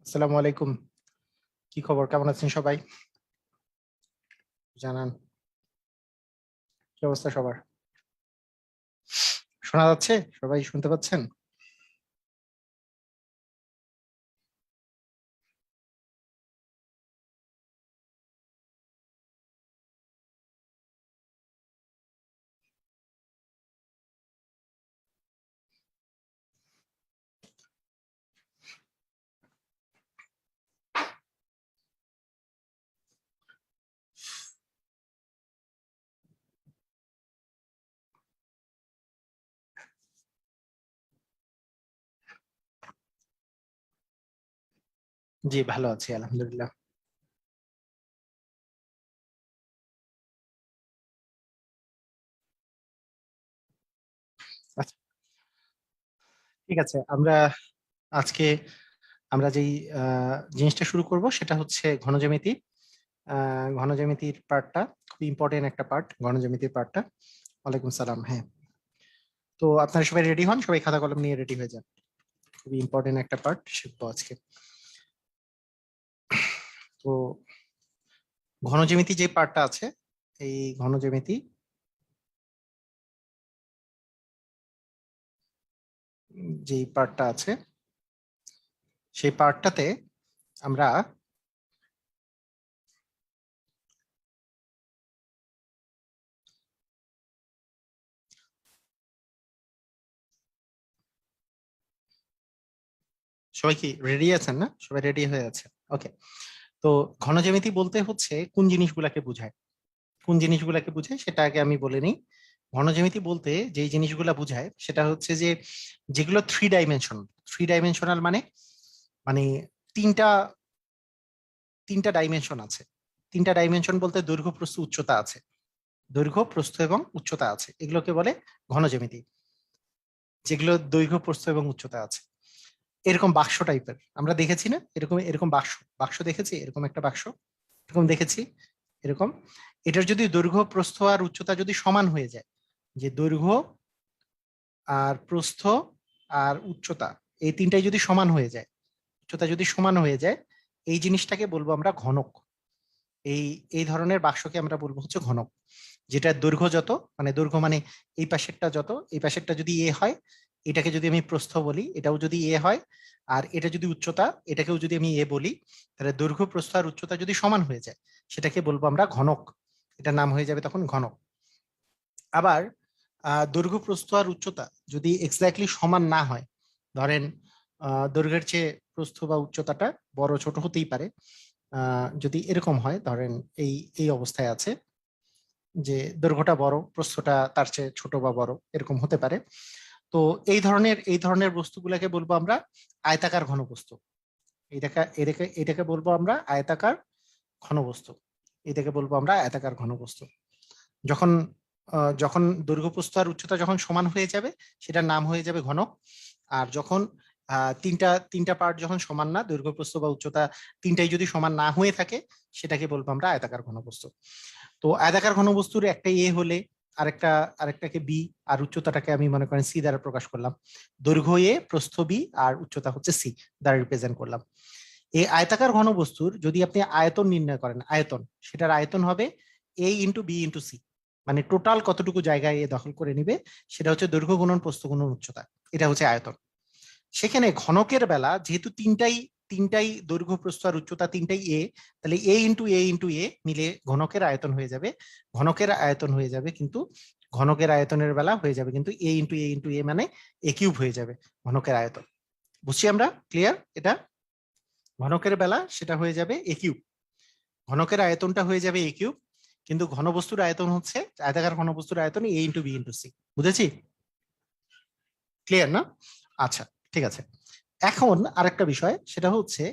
আসসালামু আলাইকুম। কি খবর, কেমন আছেন সবাই? জানান, কি অবস্থা সবার? শোনা যাচ্ছে? সবাই শুনতে পাচ্ছেন? জি, ভালো আছি আলহামদুলিল্লাহ। আচ্ছা, ঠিক আছে। আজকে আমরা যেই জিনিসটা শুরু করব সেটা হচ্ছে ঘনজ্যামিতি। ঘনজ্যামিতির পার্টটা খুব ইম্পর্টেন্ট একটা পার্ট, ঘনজ্যামিতির পার্টটা। ওয়ালাইকুম সালাম। হ্যাঁ, তো আপনারা সবাই রেডি হন, সবাই খাতা কলম নিয়ে রেডি হয়ে যান। খুবই ইম্পর্টেন্ট একটা পার্ট শিখবো আজকে। তো ঘনজ্যামিতি যে পার্টটা আছে, এই ঘনজ্যামিতি যেই পার্টটা আছে সেই পার্টটাতে আমরা সবাই কি রেডি আছেন? না সবাই রেডি হয়ে আছে? ওকে। তো ঘনজ্যামিতি বলতে হচ্ছে কোন জিনিসগুলাকে বোঝায়, কোন জিনিসগুলাকে বোঝায় সেটা আগে আমি বলে নিই। ঘনজ্যামিতি বলতে যেই জিনিসগুলা বোঝায় সেটা হচ্ছে যে যেগুলো থ্রি ডাইমেনশনাল। থ্রি ডাইমেনশনাল মানে মানে তিনটা তিনটা ডাইমেনশন আছে। তিনটা ডাইমেনশন বলতে দৈর্ঘ্য, প্রস্থ, উচ্চতা আছে। দৈর্ঘ্য, প্রস্থ এবং উচ্চতা আছে, এগুলোকে বলে ঘনজ্যামিতি। যেগুলো দৈর্ঘ্য, প্রস্থ এবং উচ্চতা আছে, এরকম বাক্স টাইপের আমরা দেখেছি না? এরকম এরকম বাক্স বাক্স দেখেছি, এরকম একটা বাক্স এরকম দেখেছি, এরকম। এটার যদি দৈর্ঘ্য, প্রস্থ আর উচ্চতা যদি সমান হয়ে যায়, যে দৈর্ঘ্য আর প্রস্থ আর উচ্চতা এই তিনটাই যদি সমান হয়ে যায়, উচ্চতা যদি সমান হয়ে যায়, এই জিনিসটাকে বলবো আমরা ঘনক। এই এই ধরনের বাক্সকে আমরা বলবো হচ্ছে ঘনক। যেটা দৈর্ঘ্য যত, মানে দৈর্ঘ্য মানে এই পাশেরটা যত, এই পাশেরটা যদি এ হয়, এটাকে যদি আমি প্রস্থ বলি, এটাও যদি এ হয়, আর এটা যদি উচ্চতা, এটাকেও যদি আমি এ বলি, তাহলে দৈর্ঘ্য, প্রস্থ আর উচ্চতা যদি সমান হয়ে যায়, সেটাকে বলবো আমরা ঘনক। এটার নাম হয়ে যাবে তখন ঘনক। আবার দৈর্ঘ্য, প্রস্থ আর উচ্চতা যদি এক্স্যাক্টলি সমান না হয়, ধরেন দৈর্ঘ্যের চেয়ে প্রস্থ বা উচ্চতাটা বড় ছোট হতেই পারে। যদি এরকম হয়, ধরেন এই এই অবস্থায় আছে যে দৈর্ঘ্যটা বড়, প্রস্থটা তার চেয়ে ছোট বা বড়, এরকম হতে পারে। তো এই ধরনের বস্তুগুলোকে বলবো আমরা আয়তাকার ঘনবস্তু। এটাকে বলবো আমরা আয়তাকার ঘনবস্তু। এটাকে বলবো আমরা আয়তাকার ঘনবস্তু। যখন যখন দৈর্ঘ্য, প্রস্থ আর উচ্চতা যখন সমান হয়ে যাবে, সেটার নাম হয়ে যাবে ঘনক। আর যখন তিনটা তিনটা পার্ট যখন সমান না, দৈর্ঘ্য, প্রস্থ বা উচ্চতা তিনটাই যদি সমান না হয়ে থাকে, সেটাকে বলবো আমরা আয়তাকার ঘনবস্তু। তো আয়তাকার ঘনবস্তুর একটা এ হলে আরেকটা আরেকটাকে বি, আর উচ্চতাটাকে আমি মনে করেন সি দ্বারা প্রকাশ করলাম। দৈর্ঘ্য এ, প্রস্থ বি, আর উচ্চতা হচ্ছে সি দ্বারা রিপ্রেজেন্ট করলাম। এই আয়তাকার ঘনবস্তুর যদি আপনি আয়তন নির্ণয় করেন, আয়তন, সেটার আয়তন হবে এ ইন্টু বি ইন্টু সি। মানে টোটাল কতটুকু জায়গায় এ দখল করে নিবে, সেটা হচ্ছে দৈর্ঘ্য গুণন প্রস্থ গুণন উচ্চতা। এটা হচ্ছে আয়তন। সেখানে ঘনকের বেলা যেহেতু তিনটাই তিনটাই দৈর্ঘ্য, প্রস্থ আর উচ্চতা তিনটাই এ, তাহলে এ ইন্টু এ মিলে ঘনকের আয়তন হয়ে যাবে। ঘনকের আয়তন হয়ে যাবে কিন্তু ঘনকের আয়তনের বেলা হয়ে যাবে কিন্তু এ ইন্টু এ মানে এ কিউব হয়ে যাবে ঘনকের আয়তন। বুঝছি আমরা? ক্লিয়ার এটা? ঘনকের বেলা সেটা হয়ে যাবে এ কিউব, ঘনকের আয়তনটা হয়ে যাবে এ কিউব, কিন্তু ঘনবস্তুর আয়তন হচ্ছে, আয়তাকার ঘনবস্তুর আয়তন এ ইন্টু বি ইন্টু সি। বুঝেছি? ক্লিয়ার না? আচ্ছা, ঠিক আছে। এখন আরেকটা বিষয়, সেটা হচ্ছে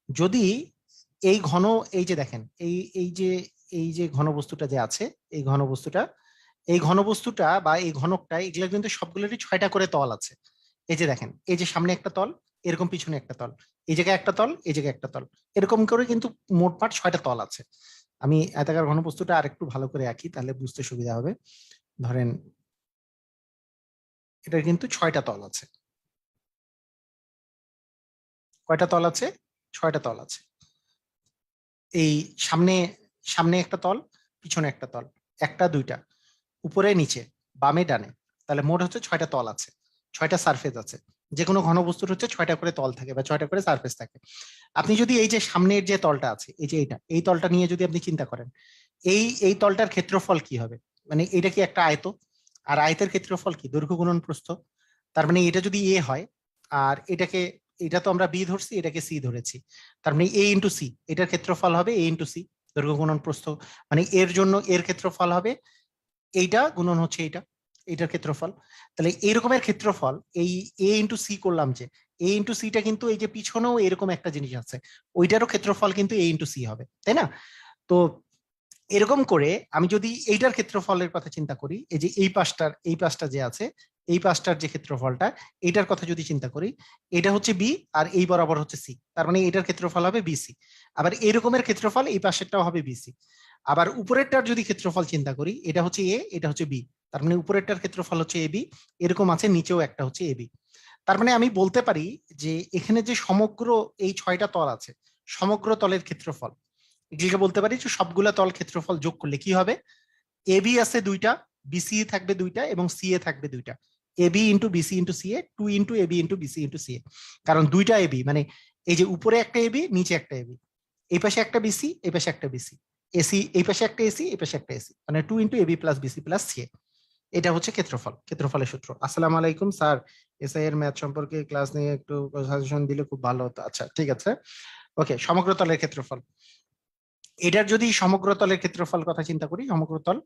যদি এই ঘন, এই যে দেখেন এই যে ঘনবস্তুটা যে আছে, এই ঘনবস্তুটা এই ঘনবস্তুটা বা এই ঘনকটা, এগুলো কিন্তু সবগুলোরই 6টা করে তল আছে। এই যে দেখেন, এই যে সামনে একটা তল, এরকম পিছনে একটা তল, এই জায়গায় একটা তল, এই জায়গায় একটা তল, এরকম করে কিন্তু মোটমাট 6টা তল আছে। আমি আয়তাকার ঘনবস্তুটা আরেকটু ভালো করে আঁকি, তাহলে বুঝতে সুবিধা হবে। ধরেন এটার কিন্তু 6টা তল আছে। কয়টা তল আছে? 6টা তল আছে। এই সামনে সামনে একটা তল, পিছনে একটা তল, একটা দুইটা, উপরে নিচে, বামে ডানে, তাহলে মোট হচ্ছে 6টা তল আছে, 6টা সারফেস আছে। যে কোনো ঘনবস্তুর হচ্ছে 6টা করে তল থাকে বা 6টা করে সারফেস থাকে। আপনি যদি এই যে সামনের যে তলটা আছে, এই যে এই তলটা নিয়ে যদি আপনি চিন্তা করেন, এই তলটার ক্ষেত্রফল কি হবে? মানে এটা কি একটা আয়ত, আর আয়তের ক্ষেত্রফল কি? দৈর্ঘ্য গুণন প্রস্থ। তার মানে এটা যদি এ হয়, আর এটাকে, এটা তো আমরা বি ধরছি, এটাকে সি ধরেছি, তার মানে এ ইন্টু সি, এটার ক্ষেত্রফল হবে এ ইন্টু সি, দৈর্ঘ্য গুণন প্রস্থ। মানে এর জন্য এর ক্ষেত্রফল হবে এইটা গুণন হচ্ছে এইটা, এটার ক্ষেত্রফল। তাহলে এইরকমের ক্ষেত্রফল, এই এ ইন্টু সি করলাম যে, এ ইন্টু সিটা কিন্তু এই যে পিছনেও এরকম একটা জিনিস আছে, ওইটারও ক্ষেত্রফল কিন্তু এ ইন্টু সি হবে, তাই না? তো এরকম করে আমি যদি এইটার ক্ষেত্রফলের কথা চিন্তা করি, এই যে এই পাশটা যে আছে, এই পাশটার যে ক্ষেত্রফলটা, এইটার কথা যদি চিন্তা করি, এটা হচ্ছে বি আর এই বরাবর হচ্ছে সি, তার মানে এটার ক্ষেত্রফল হবে বিসি। আবার এরকমের ক্ষেত্রফল এই পাশেরটাও হবে বিসি। আবার উপরেরটার যদি ক্ষেত্রফল চিন্তা করি, এটা হচ্ছে এ, এটা হচ্ছে বি, তার মানে উপরেরটার ক্ষেত্রফল হচ্ছে এ বি, এরকম আছে নিচেও একটা হচ্ছে এ বি। তার মানে আমি বলতে পারি যে এখানে যে সমগ্র এই 6টা তল আছে, সমগ্র তলের ক্ষেত্রফল, এগুলিকে বলতে পারি যে সবগুলা তল ক্ষেত্রফল যোগ করলে কি হবে? এ বি আছে দুইটা, বিসি থাকবে দুইটা, এবং সি এ থাকবে দুইটা। A B into BC into C A, 2 into A B into BC into C A. কারণ দুইটা এ বি, মানে এই যে উপরে একটা এ বি, নিচে একটা এ বি, এই পাশে একটা বিসি, এই পাশে একটা বিসি, এসি এই পাশে একটা এসি, এই পাশে একটা এসি, মানে 2 into A B plus BC plus C A. এটা হচ্ছে ক্ষেত্রফল, ক্ষেত্রফলের সূত্র। আসসালামু আলাইকুম স্যার, এসআই এর ম্যাথ সম্পর্কে ক্লাস নিয়ে একটু সাজেশন দিলে খুব ভালো হতো। আচ্ছা ঠিক আছে, ওকে। সমগ্র তলের ক্ষেত্রফল, এটার যদি সমগ্র তলের ক্ষেত্রফল কথা চিন্তা করি, সমগ্র তল,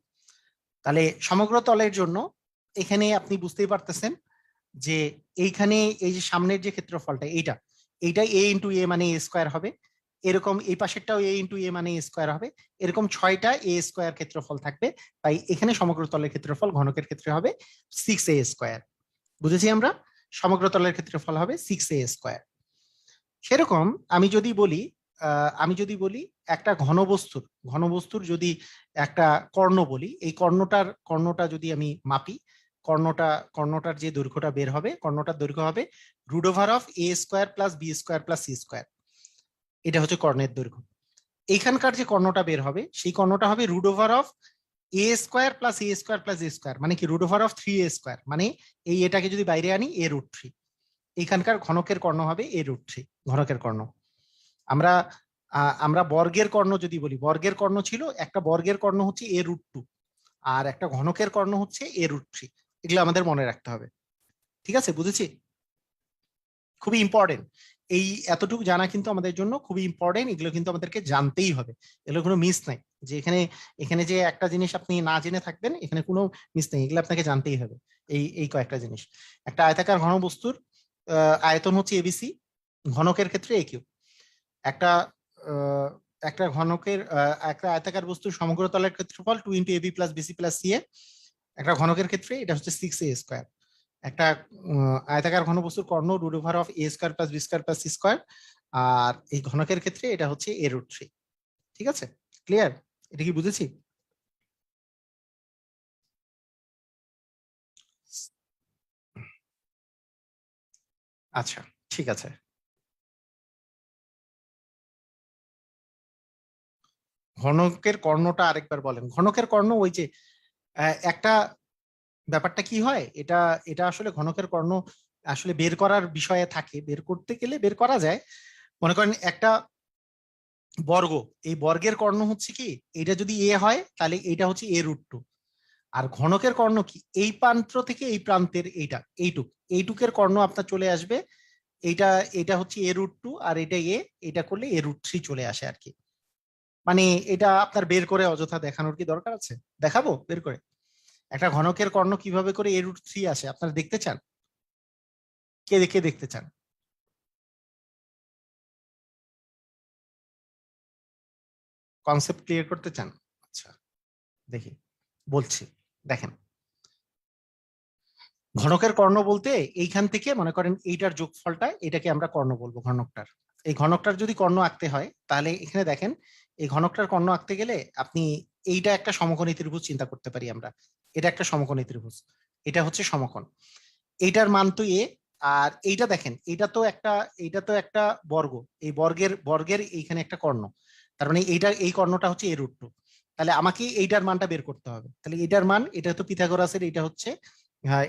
তাহলে সমগ্র তলের জন্য এখানে আপনি বুঝতেই পারতেছেন যে এইখানে এই যে সামনের যে ক্ষেত্রফলটা, এইটা এইটা এ ইন্টু এ মানে এ স্কোয়ার হবে, এরকম এই পাশেরটাও এ ইন্টু এ মানে এ স্কোয়ার হবে, এরকম 6টা এ স্কোয়ার ক্ষেত্রফল থাকবে। তাই এখানে সমগ্র তলের ক্ষেত্রফল ঘনকের ক্ষেত্রে হবে 6a²। বুঝেছি আমরা? সমগ্র তলের ক্ষেত্রফল হবে 6a²। সেরকম আমি যদি বলি, আমি যদি বলি একটা ঘনবস্তুর যদি একটা কর্ণ বলি, এই কর্ণটা যদি আমি মাপি, কর্ণটার যে দৈর্ঘ্যটা বের হবে, কর্ণটার দৈর্ঘ্য হবে √a² plus b² plus c²। এটা হচ্ছে কর্ণের দৈর্ঘ্য। এইখানকার যে কর্ণটা বের হবে, সেই কর্ণটা হবে √a² plus a² plus a², মানে কি √3a², মানে এই এটাকে যদি বাইরে আনি a√3। এইখানকার ঘনকের কর্ণ হবে a√3, ঘনকের কর্ণ। আমরা আমরা বর্গের কর্ণ যদি বলি, বর্গের কর্ণ ছিল, একটা বর্গের কর্ণ হচ্ছে a√2, আর একটা ঘনকের কর্ণ হচ্ছে a√3। এগুলো আমাদের মনে রাখতে হবে, ঠিক আছে? বুঝেছি? খুবই ইম্পর্টেন্ট। এই এতটুকু জানা কিন্তু আমাদের জন্য খুবই ইম্পর্টেন্ট, এগুলো কিন্তু আমাদেরকে জানতেই হবে, এগুলো কোনো মিস নাই। যে এখানে এখানে যে একটা জিনিস আপনি না জেনে থাকবেন, এখানে কোনো মিস নেই, এগুলো আপনাকে জানতেই হবে। এই কয়েকটা জিনিস। একটা আয়তাকার ঘনবস্তুর আয়তন হচ্ছে এবিসি, ঘনকের ক্ষেত্রে এ কিউ। একটা আহ, একটা ঘনকের একটা আয়তাকার বস্তুর সমগ্র তলের ক্ষেত্রফল 2 into AB plus BC plus C A. একটা ঘনকের ক্ষেত্রে এটা হচ্ছে 6a²। একটা আয়তাকার ঘনবস্তুর কর্ণ √a² plus b² plus c²। আর এই ঘনকের ক্ষেত্রে এটা হচ্ছে a√3। ঠিক আছে, ক্লিয়ার? এটা কি বুঝেছি? আচ্ছা ঠিক আছে। ঘনকের কর্ণটা আরেকবার বলেন। ঘনকের কর্ণ ওই যে একটা ব্যাপারটা কি হয়, এটা এটা আসলে ঘনকের কর্ণ আসলে বের করার বিষয়ে থাকে, বের করতে গেলে বের করা যায়। মনে করেন একটা বর্গ, এই বর্গের কর্ণ হচ্ছে কি, এটা যদি এ হয় তাহলে এইটা হচ্ছে a√2। আর ঘনকের কর্ণ কি, এই প্রান্ত থেকে এই প্রান্তের এইটুকের কর্ণ আপনার চলে আসবে, এইটা এটা হচ্ছে a√2, আর এটা এটা করলে a√3 চলে আসে আর কি। মানে এটা আপনার বের করে অযথা দেখানোর কি দরকার আছে? দেখাবো বের করে একটা ঘনকের কর্ণ কিভাবে করে a√3 আসে, আপনারা দেখতে চান? কে দেখে দেখতে চান? কনসেপ্ট ক্লিয়ার করতে চান? আচ্ছা দেখি, বলছি। দেখেন, ঘনকের কর্ণ বলতে এইখান থেকে মনে করেন এইটার যোগফলটা, এটাকে আমরা কর্ণ বলবো, ঘনকটার। এই ঘনকটার যদি কর্ণ আঁকতে হয়, তাহলে এখানে দেখেন, এই ঘনকটার কর্ণ আঁকতে গেলে আপনি এইটা একটা সমকোণী ত্রিভুজ চিন্তা করতে পারি আমরা। এটা একটা সমকোণী ত্রিভুজ, এটা হচ্ছে সমকোণ। এইটার মান তো এ, আর এইটা দেখেন, এইটা তো একটা বর্গ, এই বর্গের এইখানে একটা কর্ণ, তার মানে এই কর্ণটা হচ্ছে এ রুট টু। তাহলে আমাকে এইটার মানটা বের করতে হবে। তাহলে এটার মান, এটা তো পিথাগোরাসের, এটা হচ্ছে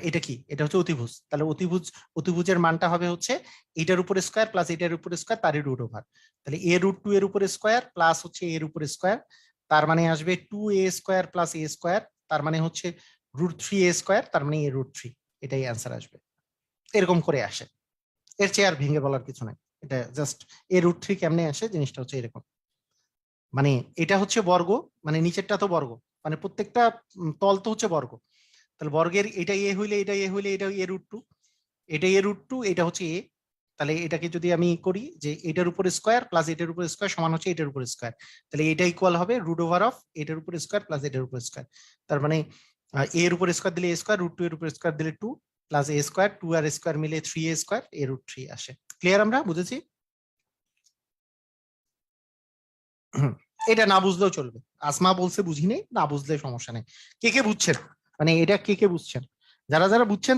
এটা কি, এটা হচ্ছে অতিভুজ। তাহলে অতিভুজের মানটা হবে হচ্ছে এটার উপর স্কোয়ার প্লাস এটার উপর স্কোয়ার, তারই রুট ওভার। তাহলে এ রুট টু এর উপর স্কোয়ার প্লাস হচ্ছে এর উপর স্কোয়ার, তার মানে আসবে 2a² প্লাস a², তার মানে হচ্ছে √3a², তার মানে এ রুট থ্রি। এটাই অ্যান্সার আসবে। এরকম করে আসে, এর চেয়ে আর ভেঙে বলার কিছু নাই। এটা জাস্ট এ √3 কেমনে আসে জিনিসটা হচ্ছে এরকম। মানে এটা হচ্ছে বর্গ, মানে নিচেরটা তো বর্গ, মানে প্রত্যেকটা তল তো হচ্ছে বর্গ। তাহলে বর্গের এটা এ হইলে এটা এ হইলে এটা এ√2, এটা এ√2, এটা হচ্ছে এ। তাহলে এটাকে যদি আমি করি যে এটার উপর স্কোয়ার প্লাস এটার উপর স্কোয়ার সমান হচ্ছে এটার উপর স্কোয়ার, তাহলে এটা ইকুয়াল হবে রুট ওভার অফ এটার উপর স্কোয়ার প্লাস এটার উপর স্কোয়ার। তার মানে এর উপর স্কোয়ার দিলে a², √2 এর উপর স্কোয়ার দিলে 2, প্লাস a², 2 আর স্কোয়ার মিলে 3a², এ√3 আসে। ক্লিয়ার? আমরা বুঝেছি? এটা না বুঝলেও চলবে, আসমা বলছে বুঝি নেই, না বুঝলে সমস্যা নেই। কে কে বুঝছেন? মানে এটা কে কে বুঝছেন? যারা যারা বুঝছেন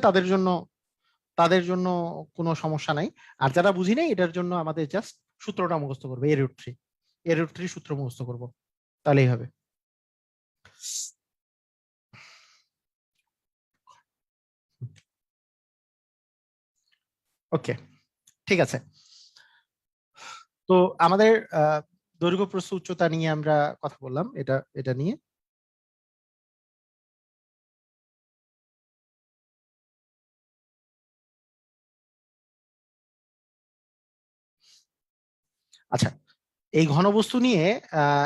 তাদের জন্য কোনো সমস্যা নাই। আর যারা বুঝি নাই এটার জন্য আমাদের জাস্ট সূত্রটা মুখস্থ করবে, এ√3, এ√3 সূত্র মুখস্থ করব, তাহলেই হবে। ওকে, ঠিক আছে। তো আমাদের দৈর্ঘ্য প্রস্থ উচ্চতা নিয়ে আমরা কথা বললাম, এটা এটা নিয়ে। আচ্ছা, এই ঘনবস্তু নিয়ে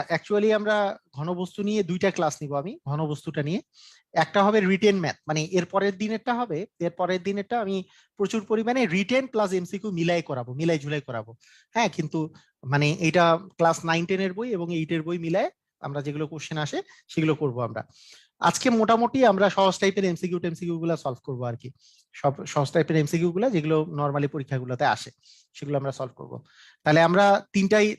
অ্যাকচুয়ালি আমরা ঘনবস্তু নিয়ে দুইটা ক্লাস নিব আমি ঘনবস্তুটা নিয়ে। একটা হবে রিটেন ম্যাথ, মানে এর পরের দিনেরটা হবে, এর পরের দিনেরটা আমি প্রচুর পরিমাণে রিটেন প্লাস এমসিকিউ মিলাই করাবো, মিলাই ঝুলাই করাবো। হ্যাঁ, কিন্তু মানে এটা ক্লাস 9-10 এর বই এবং 8-এর বই মিলায় আমরা যেগুলো কোশ্চেন আসে সেগুলো করব আমরা। আজকে মোটামুটি আমরা সহজ টাইপের এমসিকিউ টেমসিকিউ গুলা সলভ করবো আর কি। সব সহজ টাইপের এমসিকিউ গুলা যেগুলো নর্মালি পরীক্ষাগুলোতে আসে সেগুলো আমরা সলভ করব। তাহলে আমরা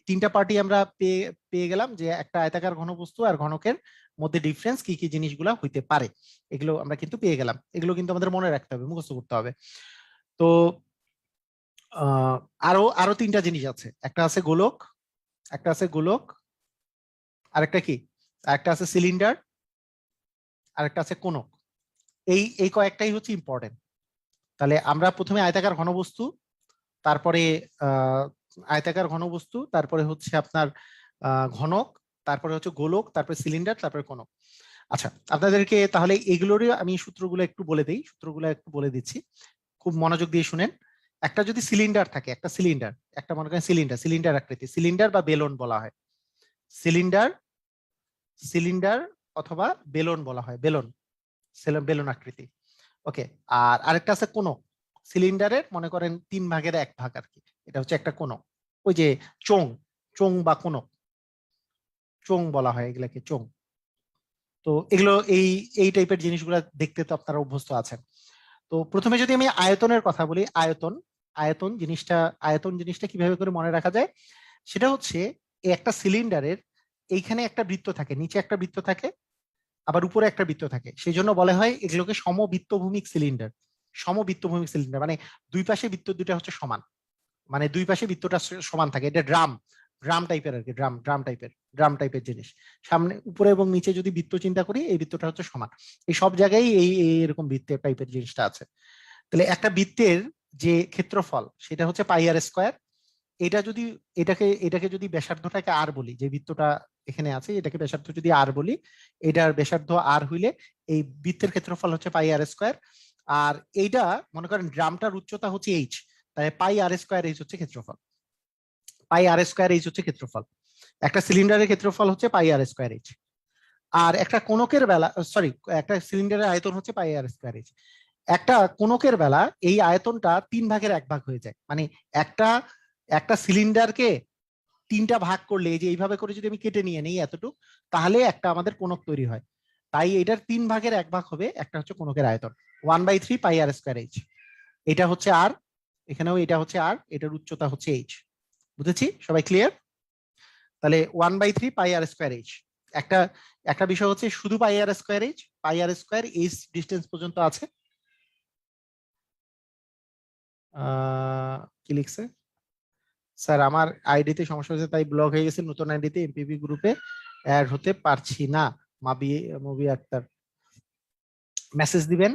তিনটা পার্টি আমরা পেয়ে পেয়ে গেলাম, যে একটা আয়তাকার ঘনবস্তু আর ঘনকের মধ্যে ডিফারেন্স কি কি জিনিসগুলা হইতে পারে, এগুলো আমরা কিন্তু পেয়ে গেলাম। এগুলো কিন্তু আমাদের মনে রাখতে হবে, মুখস্থ করতে হবে। তো আহ আরো আরো তিনটা জিনিস আছে, একটা আছে গোলক, একটা আছে গোলক, আরেকটা কি, একটা আছে সিলিন্ডার, আরেকটা আছে কোনক। এই এই কয়েকটাই হচ্ছে ইম্পর্টেন্ট। তাহলে আমরা প্রথমে আয়তাকার ঘনবস্তু, তারপরে আহ আয়তাকার ঘনবস্তু, তারপরে হচ্ছে আপনার ঘনক, তারপরে হচ্ছে গোলক, তারপরে সিলিন্ডার, তারপরে কোনক। আচ্ছা, আপনাদেরকে তাহলে এগুলোরই আমি সূত্রগুলো একটু বলে দিই, সূত্রগুলো একটু বলে দিচ্ছি, খুব মনোযোগ দিয়ে শুনেন। একটা যদি সিলিন্ডার থাকে, একটা সিলিন্ডার, একটা মনে করেন সিলিন্ডার, সিলিন্ডার আকৃতি, সিলিন্ডার বা বেলন বলা হয়, সিলিন্ডার, সিলিন্ডার অথবা বেলন বলা হয়, বেলন, বেলন আকৃতি। ওকে। আর আরেকটা আছে কোনক, সিলিন্ডারের মনে করেন 3/1 আর কি, এটা হচ্ছে একটা কোনক। ওই যে চোং, চোং বা কোনক, চোং বলা হয় এগুলাকে, চোং। তো এগুলো এই এই টাইপের জিনিসগুলো দেখতে তো আপনারা অভ্যস্ত আছেন। তো প্রথমে যদি আমি আয়তনের কথা বলি, আয়তন, আয়তন জিনিসটা কিভাবে করে মনে রাখা যায়, সেটা হচ্ছে এই একটা সিলিন্ডারের এইখানে একটা বৃত্ত থাকে, নিচে একটা বৃত্ত থাকে, আবার উপরে একটা বৃত্ত থাকে, সেই জন্য বলা হয় এগুলোকে সমবৃত্তভূমিক সিলিন্ডার। সমবৃত্তভূমিক সিলিন্ডার মানে দুই পাশে বৃত্ত দুইটা হচ্ছে সমান, মানে দুই পাশে বৃত্তটা সমান থাকে। এটা ড্রাম, ড্রাম টাইপের আর কি, ড্রাম টাইপের জিনিস। সামনে উপরে এবং নিচে যদি বৃত্ত চিন্তা করি, এই বৃত্তটা হচ্ছে সমান। এই সব জায়গায় এরকম বৃত্তের টাইপের জিনিসটা আছে। তাহলে একটা বৃত্তের যে ক্ষেত্রফল সেটা হচ্ছে πr²। এটা যদি এটাকে যদি ব্যাসার্ধটাকে আর বলি, যে বৃত্তটা এখানে আছে এটাকে ব্যাসার্ধ যদি আর বলি, এটার ব্যাসার্ধ আর হইলে এই বৃত্তের ক্ষেত্রফল হচ্ছে πr²। আর এইটা মনে করেন ড্রামটার উচ্চতা হচ্ছে এইচ, তাই πr²h হচ্ছে ক্ষেত্রফল, πr²h হচ্ছে ক্ষেত্রফল। একটা সিলিন্ডারের ক্ষেত্রফল হচ্ছে πr²h। আর একটা কোনকের বেলা, সরি, একটা সিলিন্ডারের আয়তন হচ্ছে πr²h। একটা কোনকের বেলা এই আয়তনটা 3/1 হয়ে যায়, মানে একটা একটা সিলিন্ডারকে 3টা ভাগ করলে, এই যে এইভাবে করে যদি আমি কেটে নিয়ে নেই এতটুকু, তাহলে একটা আমাদের কোনক তৈরি হয়। তাই এটার 3/1 হবে একটা হচ্ছে কোনকের আয়তন, 1/3 πr²h। এটা হচ্ছে আর, এখানেও এটা হচ্ছে আর, এটার উচ্চতা হচ্ছে এইচ। বুঝেছি? সবাই ক্লিয়ার? তাহলে 1/3 πr²h। একটা একটা বিষয় হচ্ছে শুধু πr²h, πr² এইচ ডিস্টেন্স পর্যন্ত আছে। কি লিখছে স্যার? আমার আইডিতে সমস্যা হয়েছে তাই ব্লক হয়ে গেছে, নতুন আইডিতে এমপিপি গ্রুপে অ্যাড হতে পারছি না। মাবি মুবি আক্তার মেসেজ দিবেন,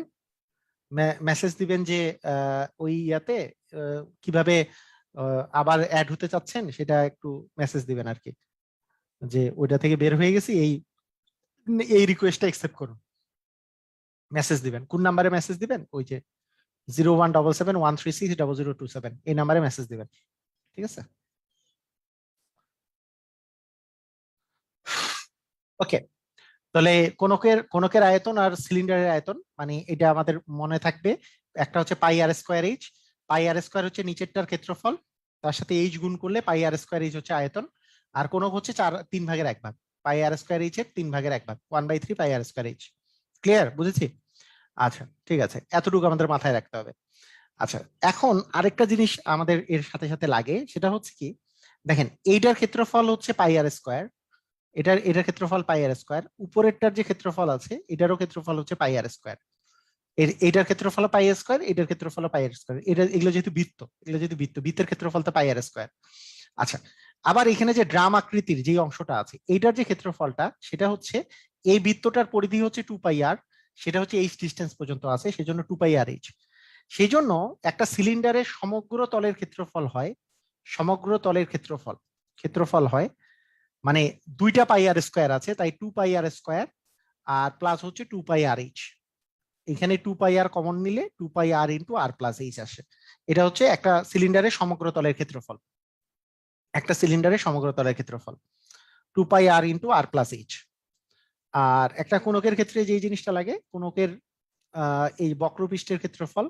মেসেজ দিবেন যে ওই ইয়াতে কিভাবে আবার অ্যাড হতে চাচ্ছেন সেটা একটু মেসেজ দিবেন আর কি, যে ওইটা থেকে বের হয়ে গেছি, এই এই রিকোয়েস্টটা অ্যাকসেপ্ট করুন। মেসেজ দিবেন, কোন নাম্বারে মেসেজ দিবেন? ওই যে 017713600027 এই নাম্বারে মেসেজ দিবেন, ঠিক আছে? ওকে, তাহলে কোনকের কোনকের আয়তন আর সিলিন্ডারের আয়তন মানে এটা আমাদের মনে থাকবে। একটা হচ্ছে পাই আর স্কোয়ার এইচ, পাই আর স্কোয়ার হচ্ছে নিচেরটার ক্ষেত্রফল, তার সাথে এইচ গুণ করলে পাই আর স্কোয়ার এইচ হচ্ছে আয়তন, আর কোনক হচ্ছে 3/1 পাই আর স্কোয়ার এইচ এর 3/1 1/3 পাই আর স্কোয়ার এইচ। ক্লিয়ার? বুঝেছি? আচ্ছা ঠিক আছে, এতটুকু আমাদের মাথায় রাখতে হবে। আচ্ছা, এখন আরেকটা জিনিস আমাদের এর সাথে সাথে লাগে, সেটা হচ্ছে কি, দেখেন এইটার ক্ষেত্রফল হচ্ছে পাই আর স্কোয়ার, এটার ক্ষেত্রফল পাই আর স্কোয়ার, উপরেরটার যে ক্ষেত্রফল আছে এটারও ক্ষেত্রফল হচ্ছে পাই আর স্কোয়ার, এটার ক্ষেত্রফল পাই আর স্কোয়ার, এটার ক্ষেত্রফল পাই আর স্কোয়ার, এগুলো যেহেতু বৃত্ত, এগুলো যেহেতু বৃত্ত, বৃত্তের ক্ষেত্রফল তো পাই আর স্কোয়ার। আচ্ছা, আবার এখানে যে ড্রাম আকৃতির যে অংশটা আছে এইটার যে ক্ষেত্রফলটা সেটা হচ্ছে, এই বৃত্তটার পরিধি হচ্ছে 2πr, সেটা হচ্ছে এইচ ডিস্টেন্স পর্যন্ত আছে, সেজন্য 2πr/h। সেই জন্য একটা সিলিন্ডারের সমগ্র তলের ক্ষেত্রফল হয়, সমগ্র তলের ক্ষেত্রফল ক্ষেত্রফল হয় মানে দুইটা পাই আর স্কোয়ার আছে তাই 2πr² আর প্লাস হচ্ছে 2πr/h। এখানে 2πr কমন নিলে 2πr into r plus H আসে। এটা হচ্ছে একটা সিলিন্ডারের সমগ্র তলের ক্ষেত্রফল, একটা সিলিন্ডারের সমগ্র তলের ক্ষেত্রফল 2πr into r plus H. আর একটা কোনকের ক্ষেত্রে যে জিনিসটা লাগে, কোনকের এই বক্রপৃষ্ঠের ক্ষেত্রফল,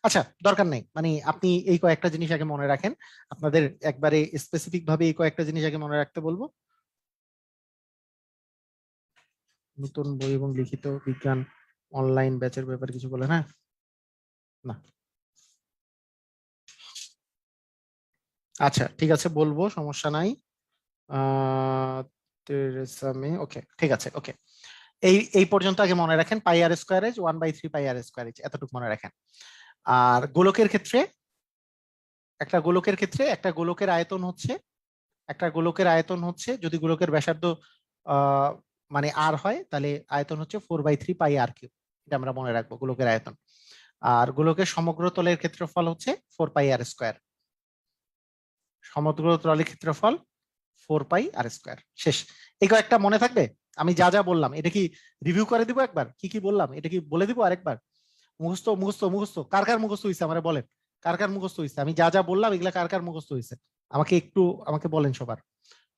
আচ্ছা দরকার নেই, মানে আপনি এই কয়েকটা জিনিস আগে মনে রাখেন, আপনাদের একবারে স্পেসিফিক ভাবে এই কয়েকটা জিনিস আগে মনে রাখতে বলবো। নতুন বই এবং লিখিত বিজ্ঞান অনলাইন ব্যাচের ব্যাপারে কিছু বলে না? না, আচ্ছা ঠিক আছে বলবো, সমস্যা নাই। আহ তেরেসা মে, ওকে ঠিক আছে, ওকে। এই এই পর্যন্ত আগে মনে রাখেন, পাই আর স্কোয়ার এজ 1/3 পাই আর স্কোয়ার এজ, এতটুকু মনে রাখেন। আর গোলকের ক্ষেত্রে, একটা গোলকের আয়তন হচ্ছে, একটা গোলকের আয়তন হচ্ছে যদি গোলকের ব্যাসার্ধ আহ মানে আর হয় তাহলে আয়তন হচ্ছে 4/3 পাই আর কিউব, এটা আমরা মনে রাখবো গোলকের আয়তন। আর গোলকের সমগ্র তলের ক্ষেত্রফল হচ্ছে 4πr², সমগ্র তলের ক্ষেত্রফল 4πr²। শেষ। এই কয়েকটা মনে থাকবে? আমি যা যা বললাম এটা কি রিভিউ করে দিব একবার, কি কি বললাম এটা কি বলে দিব আরেকবার? মুখস্থ মুখস্থ মুখস্থ, কার কার মুখস্থ হয়েছে আমার বলেন, কার কার মুখস্থ হয়েছে? আমি যা যা বললাম এগুলা কার কার মুখস্থ হয়েছে? আমাকে একটু আমাকে বলেন,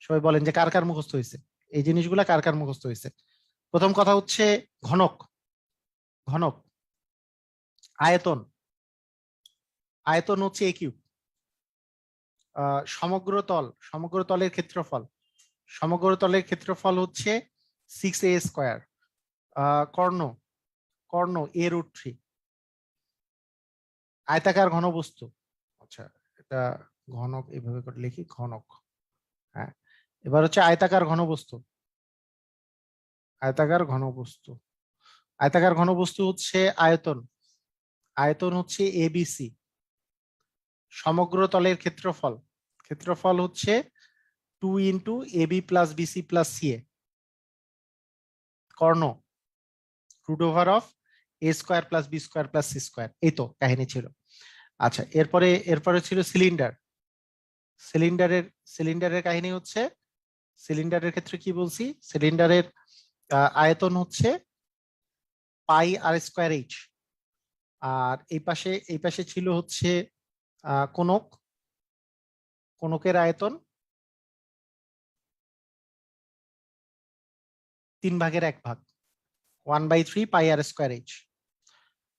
সবাই বলেন যে কার কার মুখস্থ হয়েছে, এই জিনিসগুলা কার কার মুখস্থ হয়েছে। প্রথম কথা হচ্ছে ঘনক, ঘনক, আয়তন, আয়তন হচ্ছে এ কিউব, সমগ্র তল, সমগ্র তলের ক্ষেত্রফল, সমগ্র তলের ক্ষেত্রফল হচ্ছে 6a²। কর্ণ, কর্ণ a√3। আয়তাকার ঘনবস্তু, আচ্ছা এটা ঘনক এইভাবে করে লিখি, ঘনক। হ্যাঁ, এবার হচ্ছে আয়তাকার ঘনবস্তু, আয়তাকার ঘনবস্তু, আয়তাকার ঘনবস্তু হচ্ছে আয়তন, আয়তন হচ্ছে এবিসি। সমগ্র তলের ক্ষেত্রফল, ক্ষেত্রফল হচ্ছে 2 into AB plus BC plus CA. কর্ণ √(a² plus b² plus c²। এই তো কাহিনী ছিল। আচ্ছা, এরপরে এরপরে ছিল সিলিন্ডার, সিলিন্ডারের সিলিন্ডারের কাহিনী হচ্ছে, সিলিন্ডারের ক্ষেত্রে কি বলছি, সিলিন্ডারের আয়তন হচ্ছে πr²h। আর এই পাশে ছিল হচ্ছে কোনক, কোনকের আয়তন 3/1, 1/3 πr²h।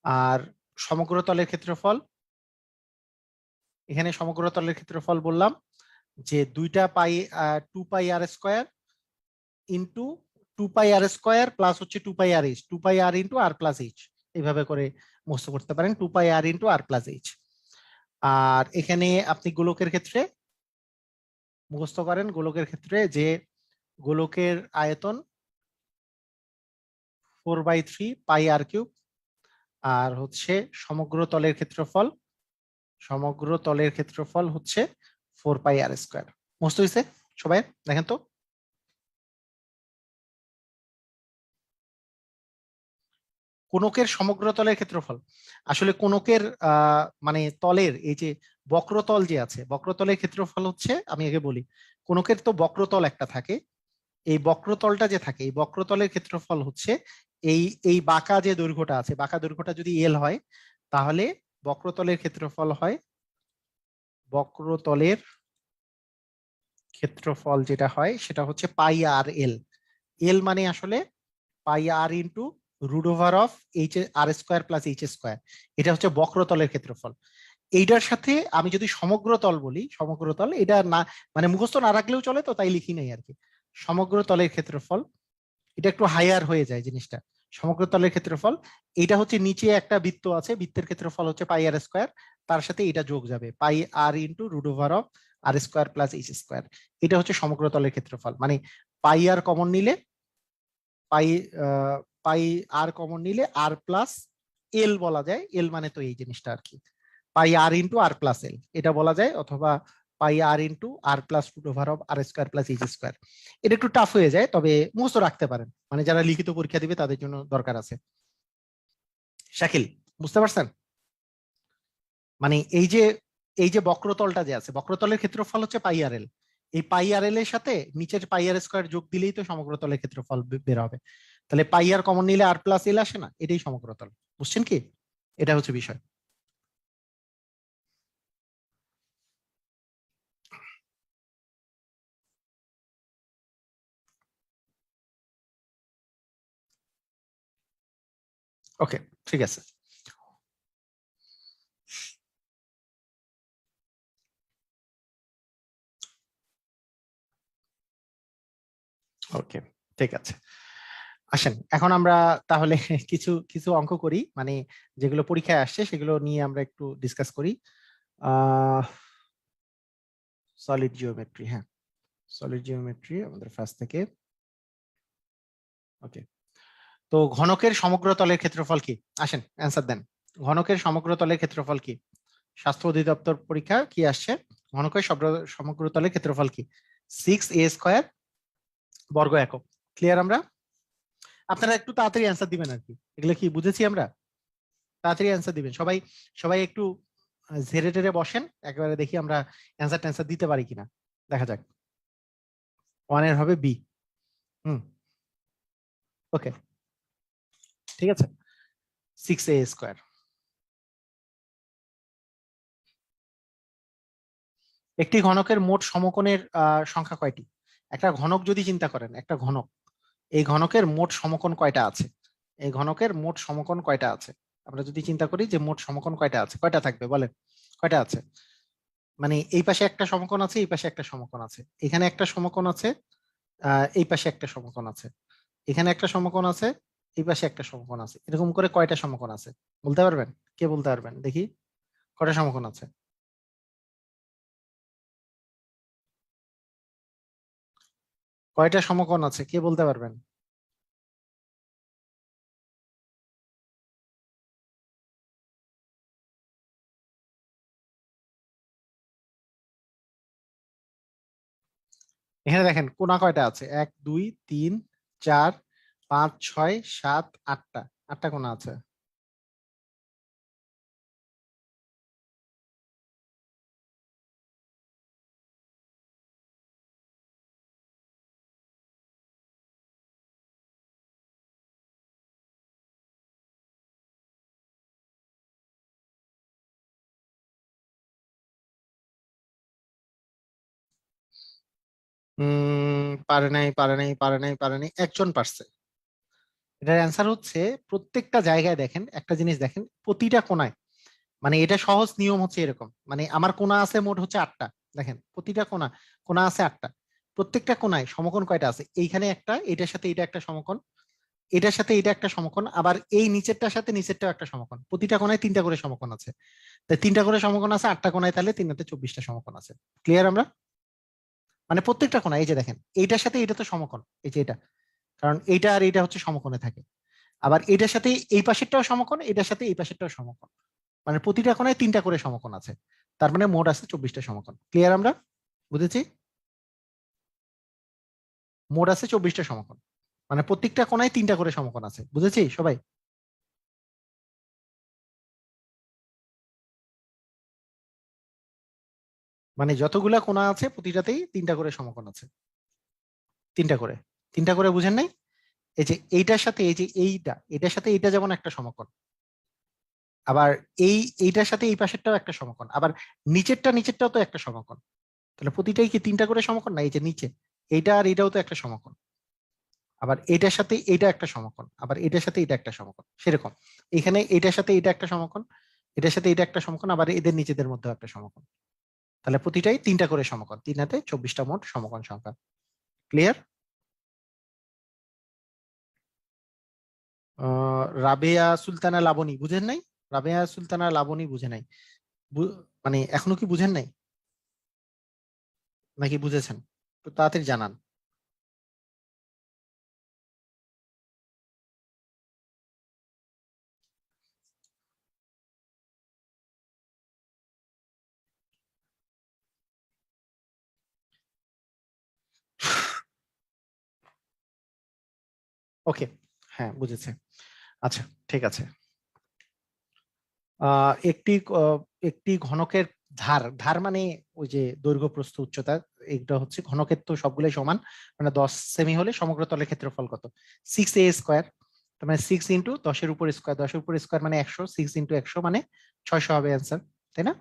আর সমগ্র তলের ক্ষেত্রফল, এখানে সমগ্র তলের ক্ষেত্রফল বললাম যে 2πr² ইন্টু 2πr² প্লাস হচ্ছে 2πr/h, 2πr into r plus H, এইভাবে করে মুখস্থ করতে পারেন, 2πr into r plus H. আর এখানে আপনি গোলকের ক্ষেত্রে মুখস্থ করেন, গোলকের ক্ষেত্রে যে গোলকের আয়তন 4/3 πr³ আর হচ্ছে সমগ্র তলের ক্ষেত্রফল সমগ্র তলের ক্ষেত্রফল হচ্ছে 4πr²। মুস্ত হইছে সবাই? দেখেন তো, কোনকের সমগ্র তলের ক্ষেত্রফল আসলে কোনকের মানে তলের এই যে বক্রতল যে আছে, বক্রতলের ক্ষেত্রফল হচ্ছে, আমি আগে বলি, কোনকের তো বক্রতল একটা থাকে, এই বক্রতলটা যে থাকে, এই বক্রতলের ক্ষেত্রফল হচ্ছে এই এই বাঁকা যে দৈর্ঘ্যটা আছে, বাঁকা দৈর্ঘ্যটা যদি এল হয়, তাহলে বক্রতলের ক্ষেত্রফল হয়, বক্রতলের ক্ষেত্রফল যেটা হয় সেটা হচ্ছে পাই আর এল। এল মানে আসলে পাই আর ইন্টু √অফ h r square plus h square. এটা হচ্ছে বক্রতলের ক্ষেত্রফল। এইটার সাথে আমি যদি সমগ্র তল বলি, সমগ্র তল এটা না মানে মুখস্থ না রাখলেও চলে, তো তাই লিখি নাই আর কি। সমগ্র তলের ক্ষেত্রফল, এটা একটু হাইয়ার হয়ে যায় জিনিসটা। সমগ্র তলের ক্ষেত্রফল, এটা হচ্ছে নিচে একটা বৃত্ত আছে, বৃত্তের ক্ষেত্রফল হচ্ছে পাই আর স্কোয়ার, তার সাথে এটা যোগ যাবে পাই আর ইন্টু √অফ r square plus h square. এটা হচ্ছে সমগ্র তলের ক্ষেত্রফল। মানে পাই আর কমন নিলে, পাই পাই আর কমন নিলে আর প্লাস এল বলা যায়। এল মানে তো এই জিনিসটা আর কি, পাই r into r plus L এটা বলা যায়, অথবা pi r into r plus √অফ r square plus h square. এটা একটু টাফ হয়ে যায়, তবে মুখস্থ রাখতে পারেন, মানে যারা লিখিত পরীক্ষা দিবে তাদের জন্য দরকার আছে। শাকিল, বুঝতে পারছেন? মানে এই যে বক্রতলটা যে আছে, বক্রতলের ক্ষেত্রফল হচ্ছে পাই আর এল। এই পাই আর এল এর সাথে নিচের পাই আর স্কোয়ার যোগ দিলেই তো সমগ্র তলের ক্ষেত্রফল বের হবে। তাহলে পাই আর কমন নিলে আর প্লাস এল আসে না, এটাই সমগ্র তল। বুঝছেন কি? এটা হচ্ছে বিষয়। ওকে, ঠিক আছে। ওকে, ঠিক আছে। আসেন এখন আমরা তাহলে কিছু কিছু অঙ্ক করি, মানে যেগুলো পরীক্ষায় আসছে সেগুলো নিয়ে আমরা একটু ডিসকাস করি। সলিড জিওমেট্রি, হ্যাঁ, সলিড জিওমেট্রি আমাদের ফার্স্ট থেকে। ওকে, তো ঘনকের সমগ্র তলের ক্ষেত্রফল কি? আসেন অ্যান্সার দেন। ঘনকের সমগ্র তলের ক্ষেত্রফল কি? স্বাস্থ্য অধিদপ্তর পরীক্ষা কি আসছে? ঘনকের সমগ্র তলের ক্ষেত্রফল কি? 6a² বর্গ একক। ক্লিয়ার আমরা? আপনারা একটু তাড়াতাড়ি অ্যান্সার দিবেন আর কি, এগুলো কি বুঝেছি আমরা? তাড়াতাড়ি অ্যান্সার দিবেন সবাই। সবাই একটু ঝেড়ে টেরে বসেন, একেবারে দেখি আমরা অ্যান্সার ট্যান্সার দিতে পারি কিনা, দেখা যাক। 1 এর হবে বি। হুম, ওকে, ঠিক আছে। 6a²। একটি ঘনকের মোট সমকোণের সংখ্যা কয়টি? একটা ঘনক যদি চিন্তা করেন, একটা ঘনক, এই ঘনকের মোট সমকোণ কয়টা আছে? এই ঘনকের মোট সমকোণ কয়টা আছে? আমরা যদি চিন্তা করি যে মোট সমকোণ কয়টা আছে, কয়টা থাকবে বলেন? কয়টা আছে? মানে এই পাশে একটা সমকোণ আছে, এই পাশে একটা সমকোণ আছে, এখানে একটা সমকোণ আছে, এই পাশে একটা সমকোণ আছে, এখানে একটা সমকোণ আছে, এই পাশে একটা সমকোণ আছে, এরকম করে কয়টা সমকোণ আছে বলতে পারবেন? কে বলতে পারবেন দেখি, কয়টা সমকোণ আছে? কয়টা সমকোণ আছে কে বলতে পারবেন? এখানে দেখেন কোণা কয়টা আছে, 1 2 3 4 5 6 7 8টা। 8টা কোণা আছে। পারে নাই, পারে নাই, পারে নাই, পারে নাই, একজন পারছে। এটার অ্যান্সার হচ্ছে, প্রত্যেকটা জায়গায় দেখেন, একটা জিনিস দেখেন, প্রতিটা কোণায়, মানে এটা সহজ নিয়ম হচ্ছে এরকম, মানে আমার কোণা আছে মোট হচ্ছে 8টা। দেখেন প্রতিটা কোণা, কোণা আছে 8টা, প্রত্যেকটা কোণায় সমকোণ কয়টা আছে? এইখানে একটা, এটার সাথে এটা একটা সমকোণ, এটার সাথে এটা একটা সমকোণ, আবার এই নিচেরটার সাথে নিচেরটাও একটা সমকোণ। প্রতিটা কোণায় 3টা করে সমকোণ আছে। তাই 3টা করে সমকোণ আছে 8টা কোণায়, তাহলে 3 × 24টা সমকোণ আছে। ক্লিয়ার আমরা? মানে প্রত্যেকটা কোণা, এই যে দেখেন এইটার সাথে এটা তো সমকোণ, এই যে এটা, কারণ এইটা আর এইটা হচ্ছে সমকোণে থাকে। আবার এটার সাথে এই পাশেরটাও সমকোণ, এটার সাথে এই পাশেরটাও সমকোণ। মানে প্রতিটা কোণায় 3টা করে সমকোণ আছে, তার মানে মোট আছে 24টা সমকোণ। ক্লিয়ার? আমরা বুঝেছি? মোট আছে 24টা সমকোণ, মানে প্রত্যেকটা কোণায় 3টা করে সমকোণ আছে। বুঝেছি সবাই? মানে যতগুলা কোণা আছে প্রতিটাতেই 3টা করে সমকোণ আছে। 3টা করে, 3টা করে বুঝেন নাই? এই যে এইটার সাথে এই যে এটার সাথে এইটা যেমন একটা সমকোণ, আবার এইটার সাথে এই পাশেরটাও একটা সমকোণ, আবার নিচেরটাও তো একটা সমকোণ। তাহলে প্রতিটাই কি 3টা করে সমকোণ? না, এই যে নিচে এইটা আর এটাও তো একটা সমকোণ, আবার এটার সাথে এইটা একটা সমকোণ, আবার এটার সাথে এটা একটা সমকোণ। সেরকম এখানে এটার সাথে এটা একটা সমকোণ, এটার সাথে এটা একটা সমকোণ, আবার এদের নিচেদের মধ্যে একটা সমকোণ। তাহলে প্রতিটাই 3টা করে সমকোণ, 3 হাতে 24টা মোট সমকোণ সংখ্যা। ক্লিয়ার? রাবেয়া সুলতানা লাবণী বুঝেন নাই? রাবেয়া সুলতানা লাবণী বুঝে নাই? মানে এখনো কি বুঝেন নাই নাকি বুঝেছেন? তো তাড়াতাড়ি জানান। ওকে, হ্যাঁ বুঝেছে। আচ্ছা, ঠিক আছে। একটি একটি ঘনকের ধার, ধার মানে ওই যে দৈর্ঘ্য প্রস্থ উচ্চতা, এটা হচ্ছে ঘনকের তো সবগুলোই সমান, মানে 10 সেমি হলে সমগ্র তলের ক্ষেত্রফল কত? 6a²। তার মানে 6 × 10⁻² 10⁻² মানে 100, 6 × 100 মানে 600 হবে অ্যান্সার, তাই না?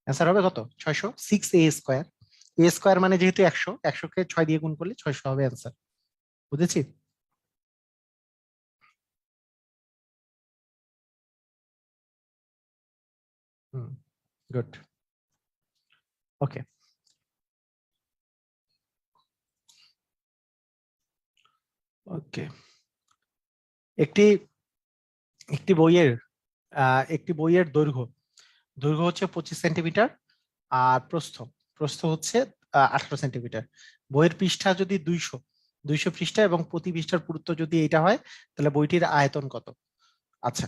অ্যান্সার হবে কত? 600। 6a², a² মানে যেহেতু 100, 100 কে 6 দিয়ে গুণ করলে 600 হবে অ্যান্সার। বুঝেছি? হুম, গুড। ওকে, ওকে। একটি একটি বইয়ের একটি বইয়ের দৈর্ঘ্য, দৈর্ঘ্য হচ্ছে 25 সেন্টিমিটার, আর প্রস্থ, প্রস্থ হচ্ছে 18 সেন্টিমিটার। বইয়ের পৃষ্ঠা যদি 200 পৃষ্ঠা এবং প্রতি পৃষ্ঠার পুরুত্ব যদি এটা হয়, তাহলে বইটির আয়তন কত? আচ্ছা,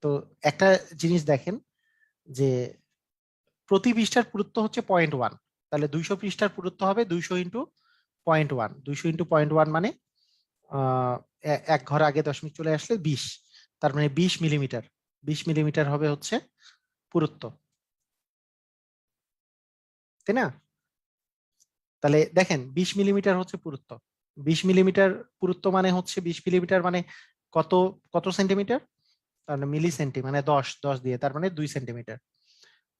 তো একটা জিনিস দেখেন যে প্রতি পৃষ্ঠার পুরুত্ব হচ্ছে 0.1, তাহলে 200 পৃষ্ঠার পুরুত্ব হবে 200 × 0.1, 200 × 0.1 মানে এক ঘর আগে দশমিক চলে আসলে 20, তার মানে 20 মিলিমিটার। 20 মিলিমিটার হবে হচ্ছে পুরুত্ব, তাই না? তাহলে দেখেন 20 মিলিমিটার হচ্ছে পুরুত্ব, 20 মিলিমিটার পুরুত্ব মানে হচ্ছে 20 মিলিমিটার মানে কত, কত সেন্টিমিটার? তার মিলি সেন্টি মানে 10, 10 দিয়ে, তার মানে 2 সেন্টিমিটার।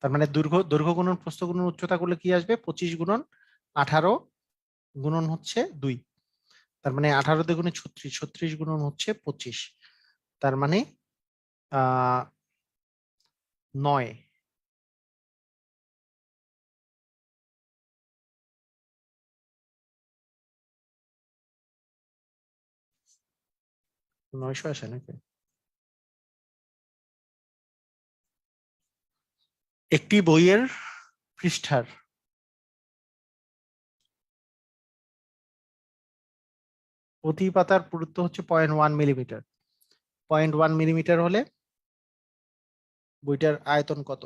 তার মানে দৈর্ঘ্য, দৈর্ঘ্য গুণন প্রস্থ গুণন উচ্চতা করলে কি আসবে? 25 × 18 গুণন হচ্ছে 2, তার মানে 18 × 2 = 36, 36 গুণন হচ্ছে 25, তার মানে 9। 900 আসে নাকি? একটি বইয়ের পৃষ্ঠার প্রতি পাতার পুরুত্ব হচ্ছে 0.1 মিলিমিটার, 0.1 মিলিমিটার হলে বইটার আয়তন কত?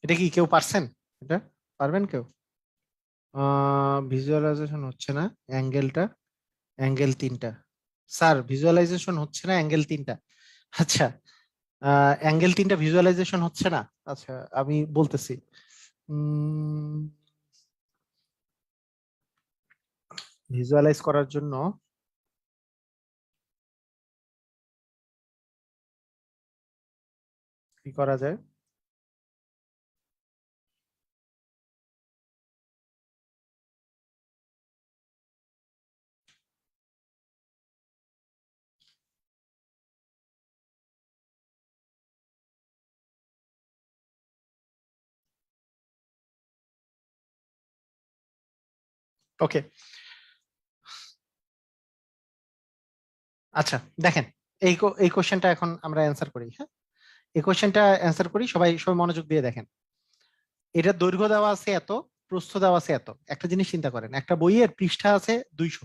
এটা কি কেউ পারছেন? এটা পারবেন কেউ? ভিজুয়ালাইজেশন হচ্ছে না, অ্যাঙ্গেলটা, অ্যাঙ্গেল 3টা। স্যার ভিজুয়ালাইজেশন হচ্ছে না, অ্যাঙ্গেল 3টা। আচ্ছা, অ্যাঙ্গেল 3টা ভিজুয়ালাইজেশন হচ্ছে না। আচ্ছা, আমি বলতেছি। ভিজুয়ালাইজ করার জন্য কি করা যায়? ওকে, আচ্ছা দেখেন, এই কোশ্চেনটা এখন আমরা অ্যান্সার করি, হ্যাঁ? এই কোশ্চেনটা অ্যান্সার করি, সবাই সবাই মনোযোগ দিয়ে দেখেন। এটা দৈর্ঘ্য দেওয়া আছে এত, প্রস্থ দেওয়া আছে এত। একটা জিনিস চিন্তা করেন, একটা বইয়ের পৃষ্ঠা আছে 200,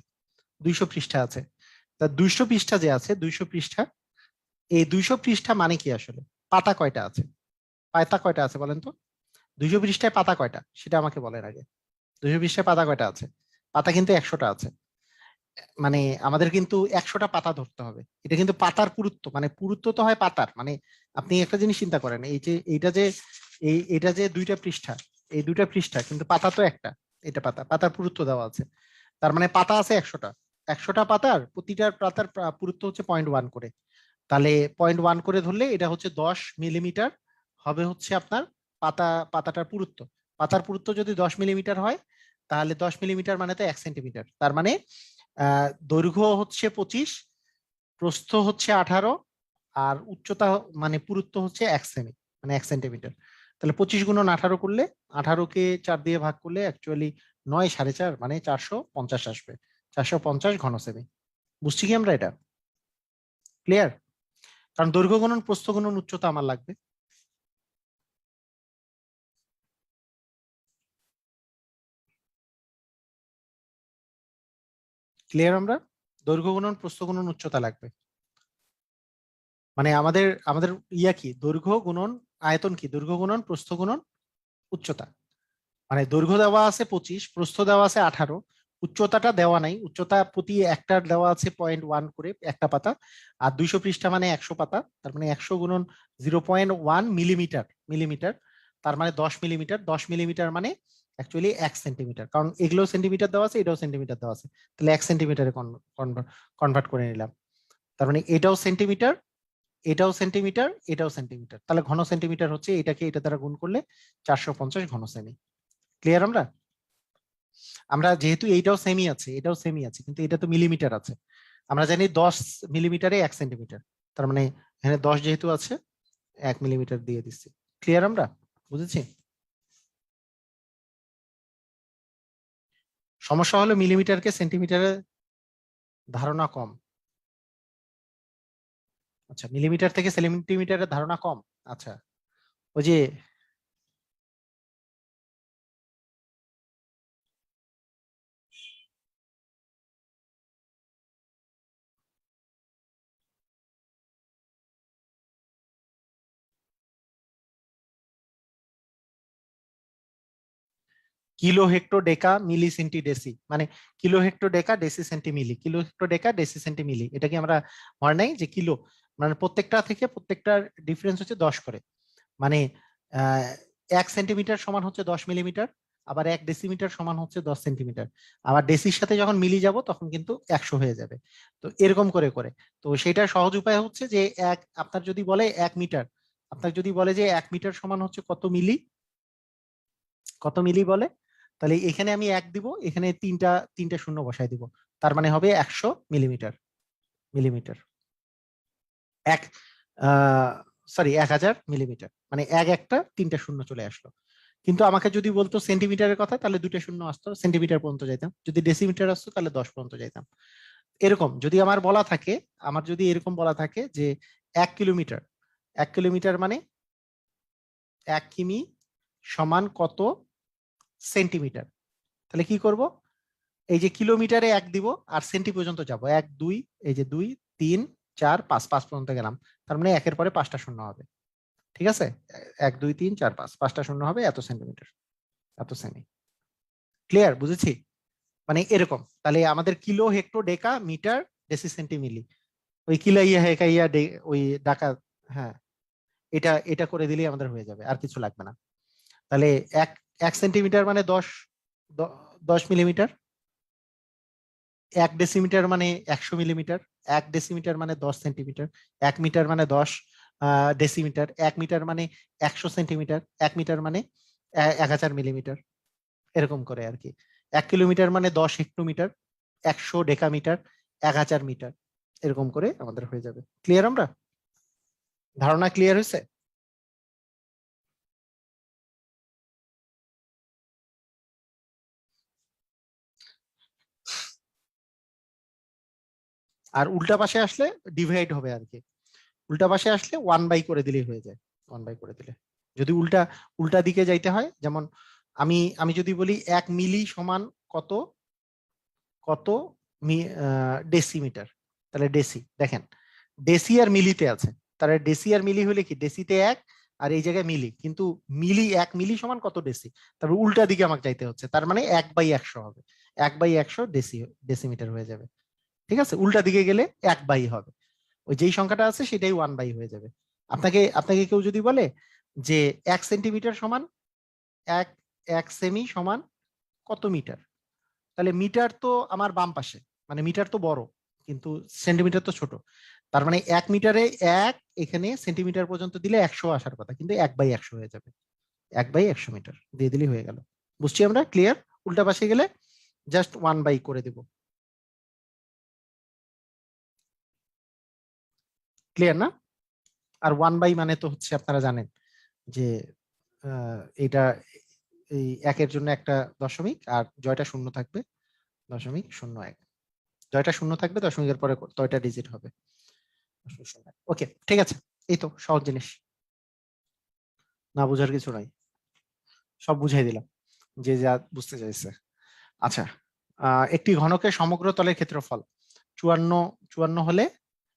200 পৃষ্ঠা আছে। তা 200 পৃষ্ঠা যে আছে, 200 পৃষ্ঠা, এই 200 পৃষ্ঠা মানে কি আসলে? পাতা কয়টা আছে? পাতা কয়টা আছে বলেন তো? 200 পৃষ্ঠায় পাতা কয়টা সেটা আমাকে বলেন আগে। 200 পৃষ্ঠায় পাতা কয়টা আছে? পাতা কিন্তু 100টা আছে। মানে আমাদের কিন্তু 100টা পাতা ধরতে হবে। এটা কিন্তু পাতার পুরুত্ব, মানে পুরুত্ব তো হয় পাতার, মানে আপনি একটা জিনিস চিন্তা করেন, এই যে এইটা যে এটা যে 2টা পৃষ্ঠা, এই 2টা পৃষ্ঠা কিন্তু পাতা তো একটা, এটা পাতা, পাতার পুরুত্ব দেওয়া আছে। তার মানে পাতা আছে 100টা, 100টা পাতার প্রতিটার পাতার পুরুত্ব হচ্ছে 0.1 করে। তাহলে 0.1 করে ধরলে এটা হচ্ছে 10 মিলিমিটার হবে হচ্ছে আপনার পাতাটার পুরুত্ব। পাতার পুরুত্ব যদি 10 মিলিমিটার হয়, তাহলে 10 মিলিমিটার মানে তো 1 সেন্টিমিটার। তার মানে দৈর্ঘ্য হচ্ছে 25, প্রস্থ হচ্ছে 18, আর উচ্চতা মানে পুরুত্ব হচ্ছে 1 সেমি, মানে 1 সেন্টিমিটার। তাহলে 25 × 18 করলে, 18কে 4 দিয়ে ভাগ করলে অ্যাকচুয়ালি 9 4.5 মানে 450 আসবে। 450 ঘন সেমি। বুঝছি কি আমরা এটা? ক্লিয়ার? কারণ দৈর্ঘ্য গুণন প্রস্থ গুণন উচ্চতা আমার লাগবে। ক্লিয়ার? আমরা দৈর্ঘ্য গুণন প্রস্থ গুণন উচ্চতা লাগবে। মানে আমাদের আমাদের ইয়া কি, দৈর্ঘ্য গুণন আয়তন কি, দৈর্ঘ্য গুণন প্রস্থ গুণন উচ্চতা। মানে দৈর্ঘ্য দেওয়া আছে 25, প্রস্থ দেওয়া আছে 18, উচ্চতাটা দেওয়া নাই, উচ্চতা প্রতি একটার দেওয়া আছে 0.1 করে একটা পাতা। আর 200 পৃষ্ঠা মানে 100 পাতা, তার মানে 100 গুণন 0.1 মিলিমিটার, মিলিমিটার, তার মানে 10 মিলিমিটার। 10 মিলিমিটার মানে অ্যাকচুয়ালি 1 সেন্টিমিটার, কারণ এগুলো সেন্টিমিটার দেওয়া আছে, এটাও সেন্টিমিটার দেওয়া আছে। তাহলে 1 সেন্টিমিটারে কনভার্ট করে নিলাম। তার মানে এটাও সেন্টিমিটার, এটাও সেন্টিমিটার, এটাও সেন্টিমিটার। তাহলে ঘন সেন্টিমিটার হচ্ছে এটাকে এটা দ্বারা গুণ করলে 450 ঘন সেমি। ক্লিয়ার? আমরা আমরা যেহেতু এইটাও সেমি আছে, এটাও সেমি আছে, কিন্তু এটা তো মিলিমিটার আছে। আমরা জানি 10 মিলিমিটারে 1 সেন্টিমিটার। তার মানে এখানে 10 যেহেতু আছে, 1 মিলিমিটার দিয়ে দিচ্ছি। ক্লিয়ার? আমরা বুঝেছি। সমস্যা হলো মিলিমিটারকে সেন্টিমিটারে ধারণা কম। আচ্ছা, মিলিমিটার থেকে সেন্টিমিটারের ধারণা কম। আচ্ছা, ওই যে kilo hecto deca milli centi deci, মানে kilo hecto deca deci centi milli, kilo hecto deca deci centi milli, এটা কি আমরা হয় নাই যে কিলো, মানে প্রত্যেকটা থেকে প্রত্যেকটার ডিফারেন্স হচ্ছে 10 করে। মানে 1 সেন্টিমিটার সমান হচ্ছে 10 মিলিমিটার, আবার 1 ডেসিমিটার সমান হচ্ছে 10 সেন্টিমিটার। আবার ডেসির সাথে যখন মিলি যাব তখন কিন্তু 100 হয়ে যাবে। তো এরকম করে করে, তো সেটার সহজ উপায় হচ্ছে যে আপনার যদি বলে 1 মিটার, আপনার যদি বলে যে 1 মিটার সমান হচ্ছে কত মিলি, কত মিলি বলে, তাহলে এখানে আমি 1 দিব, এখানে তিনটা তিনটা শূন্য বসাই দিব। তার মানে হবে 100 মিলিমিটার, মিলিমিটার এক, সরি 1000 মিলিমিটার, মানে একটা তিনটা শূন্য চলে আসলো। কিন্তু আমাকে যদি বলতো সেন্টিমিটারের কথা, তাহলে 2টা শূন্য আসতো, সেন্টিমিটার পর্যন্ত যাইতাম। যদি ডেসিমিটার আসতো তাহলে 10 পর্যন্ত যাইতাম। এরকম যদি আমার বলা থাকে, আমার যদি এরকম বলা থাকে যে 1 কিলোমিটার, 1 কিলোমিটার মানে 1 কিমি সমান কত সেন্টিমিটার, তাহলে কি করব? এই যে কিলোমিটারে 1 দিব, আর সেন্টি পর্যন্ত যাব 1 2, এই যে 2 3 4 5, 5 পর্যন্ত গেলাম। তার মানে একের পরে 5টা শূন্য হবে। ঠিক আছে? 1 2 3 4 5, 5টা শূন্য হবে, এত সেন্টিমিটার, এত সেমি। ক্লিয়ার? বুঝেছি? মানে এরকম। তাহলে আমাদের kilo hecto deca metre deci centi milli, ওই কিলো ইয়া হেকা ইয়া ওই ডাকা, হ্যাঁ, এটা এটা করে দিলেই আমাদের হয়ে যাবে, আর কিছু লাগবে না। তাহলে এক 1 সেন্টিমিটার মানে 10 মিলিমিটার, 1 ডেসিমিটার মানে 100 মিলিমিটার, 1 ডেসিমিটার মানে 10 সেন্টিমিটার, 1 মিটার মানে 10 ডেসিমিটার, 1 মিটার মানে 100 সেন্টিমিটার, 1 মিটার মানে 1000 মিলিমিটার। এরকম করে আর কি। 1 কিলোমিটার মানে 10 হেক্টোমিটার, 100 ডেকামিটার, 1000 মিটার, এরকম করে আমাদের হয়ে যাবে। ক্লিয়ার? আমরা ধারণা ক্লিয়ার হয়েছে? আর উল্টা পাশে আসলে ডিভাইড হবে আর কি। উল্টা পাশে আসলে 1/, করে দিলেই হয়ে যায়। 1/, করে দিলে, যদি উল্টা উল্টা দিকে যাইতে হয়, যেমন আমি আমি যদি বলি 1 মিলি সমান কত, কত ডেসিমিটার। তাহলে ডেসি দেখেন, ডেসি আর মিলিতে আছে, তাহলে ডেসি আর মিলি হলে কি, ডেসিতে 1 আর এই জায়গায় মিলি, কিন্তু মিলি 1 মিলি সমান কত ডেসি, তারপর উল্টা দিকে আমাকে যাইতে হচ্ছে, তার মানে 1/100 হবে, 1/100 ডেসিমিটার হয়ে যাবে। ঠিক আছে, উল্টা দিকে গেলে 1/, হবে ওই যেই সংখ্যাটা আছে সেটাই 1/, হয়ে যাবে। আপনাকে আপনাকে কেউ যদি বলে যে 1 সেন্টিমিটার সমান এক এক সেমি সমান কত মিটার, তাহলে মিটার তো আমার বাম পাশে, মানে মিটার তো বড় কিন্তু সেন্টিমিটার তো ছোট, তার মানে 1 মিটারে 1, এখানে সেন্টিমিটার পর্যন্ত দিলে 100 আসার কথা, কিন্তু 1/100 হয়ে যাবে, 1/100 মিটার দিয়ে দিলেই হয়ে গেল। বুঝছি আমরা, ক্লিয়ার? উল্টা পাশে গেলে জাস্ট 1/, করে দিব। ক্লিয়ার না? আর 1/, মানে তো হচ্ছে আপনারা জানেন যে এটা এই 1-এর জন্য একটা দশমিক, আর জয়টা শূন্য থাকবে 0.01, জয়টা শূন্য থাকবে, দশমিকের পরে তয়টা ডিজিট হবে। ওকে, ঠিক আছে, এই তো সহজ জিনিস, না বোঝার কিছু নাই, সব বুঝাই দিলাম যে যা বুঝতে চাইছে। আচ্ছা, একটি ঘনকের সমগ্র তলের ক্ষেত্রফল 54 54 হলে,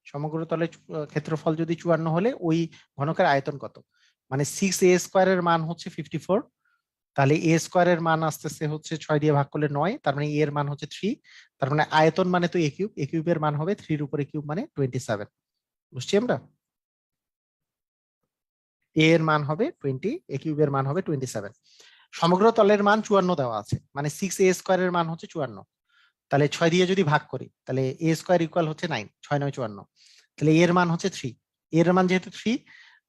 সমগ্র তলের ক্ষেত্রফল যদি 54 হলে ওই ঘনকের আয়তন কত? মানে 6a² এর মান হচ্ছে 54, তাহলে a² এর মান আসতেছে হচ্ছে 6 দিয়ে ভাগ করলে 9, তার মানে এর মান হচ্ছে 3, তার মানে আয়তন মানে তো a³ এর মান হবে 3 এর উপরে কিউব মানে 27। বুঝছি আমরা, a এর মান হবে 20, a³ এর মান হবে 27। সমগ্র তলের মান 54 দেওয়া আছে, মানে 6a² এর মান হচ্ছে 54, তাহলে 6 দিয়ে যদি ভাগ করি তাহলে a² ইকুয়াল হচ্ছে 9, 6 9 54, তাহলে এর মান হচ্ছে 3, এর মান যেহেতু 3,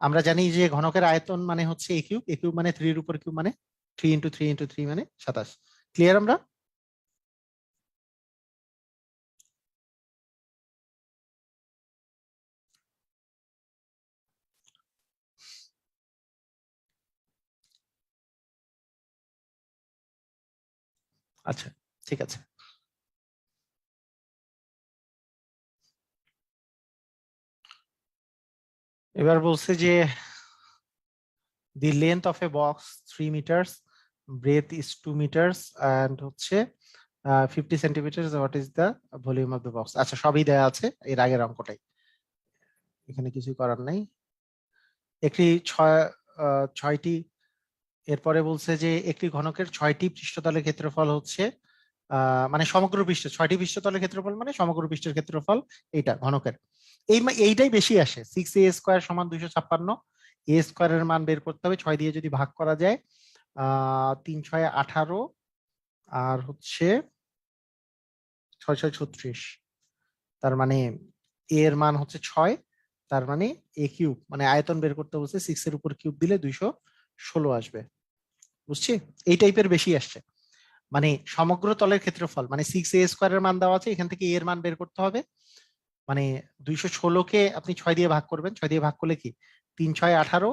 আমরা জানি যে ঘনকের আয়তন মানে হচ্ছে a³ মানে 3 এর উপর কিউব মানে 3 ইন্টু 3 ইন্টু 3 মানে 27। ক্লিয়ার আমরা? আচ্ছা, ঠিক আছে। এবার বলছে যে the length of a box 3 metres, breadth is 2 metres and হচ্ছে 50 centimetre, what is the volume of the box. আচ্ছা, সবই দেয়া আছে, এর আগের অঙ্কটাই, এখানে কিছুই করার নাই। একটি ছয়টি, এরপরে বলছে যে একটি ঘনকের 6টি পৃষ্ঠতলের ক্ষেত্রফল হচ্ছে মানে সমগ্র পৃষ্ঠ 6টি পৃষ্ঠতলের ক্ষেত্রফল মানে সমগ্র পৃষ্ঠের ক্ষেত্রফল, এইটা ঘনকের এইটাই বেশি আসে। 6a² সমান 256, a² এর মান বের করতে হবে, 6 দিয়ে যদি ভাগ করা যায় 3 6 18, আর হচ্ছে 6 6 36, তার মানে a এর মান হচ্ছে 6, তার মানে a³ মানে আয়তন বের করতে বলছে, 6 এর উপর কিউব দিলে 216 আসবে। বুঝছি, এই টাইপের বেশি আসছে, মানে সমগ্র তলের ক্ষেত্রফল মানে 6a² এর মান দেওয়া আছে, এখান থেকে a এর মান বের করতে হবে, মানে 216-কে আপনি 6 দিয়ে ভাগ করবেন, 6 দিয়ে ভাগ করলে কি 3 6 18,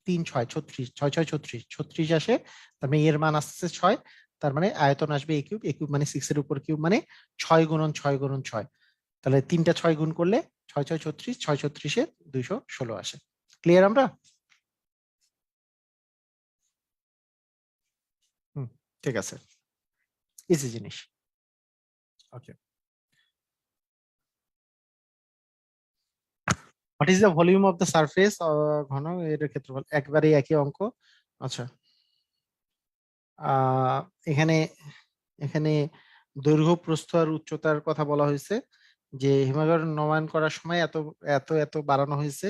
3 6 36, 6 6 36, 36 আসে, তার মানে এর মান আসছে 6, তার মানে আয়তন আসবে a³ মানে 6 এর উপর কিউব মানে 6 গুণন 6 গুণন 6, তাহলে 3টা 6 গুণ করলে 6 6 36, 6 36-এ 216 আসে। ক্লিয়ার আমরা? হুম, ঠিক আছে, ইজি জিনিস। Okay, what is the volume of the surface, ঘন এর ক্ষেত্রফল, একবারে একই অঙ্ক। আচ্ছা, আহ এখানে এখানে দৈর্ঘ্য প্রস্থ আর উচ্চতার কথা বলা হয়েছে, যে হিমালয় নবায়ন করার সময় এত এত এত বাড়ানো হয়েছে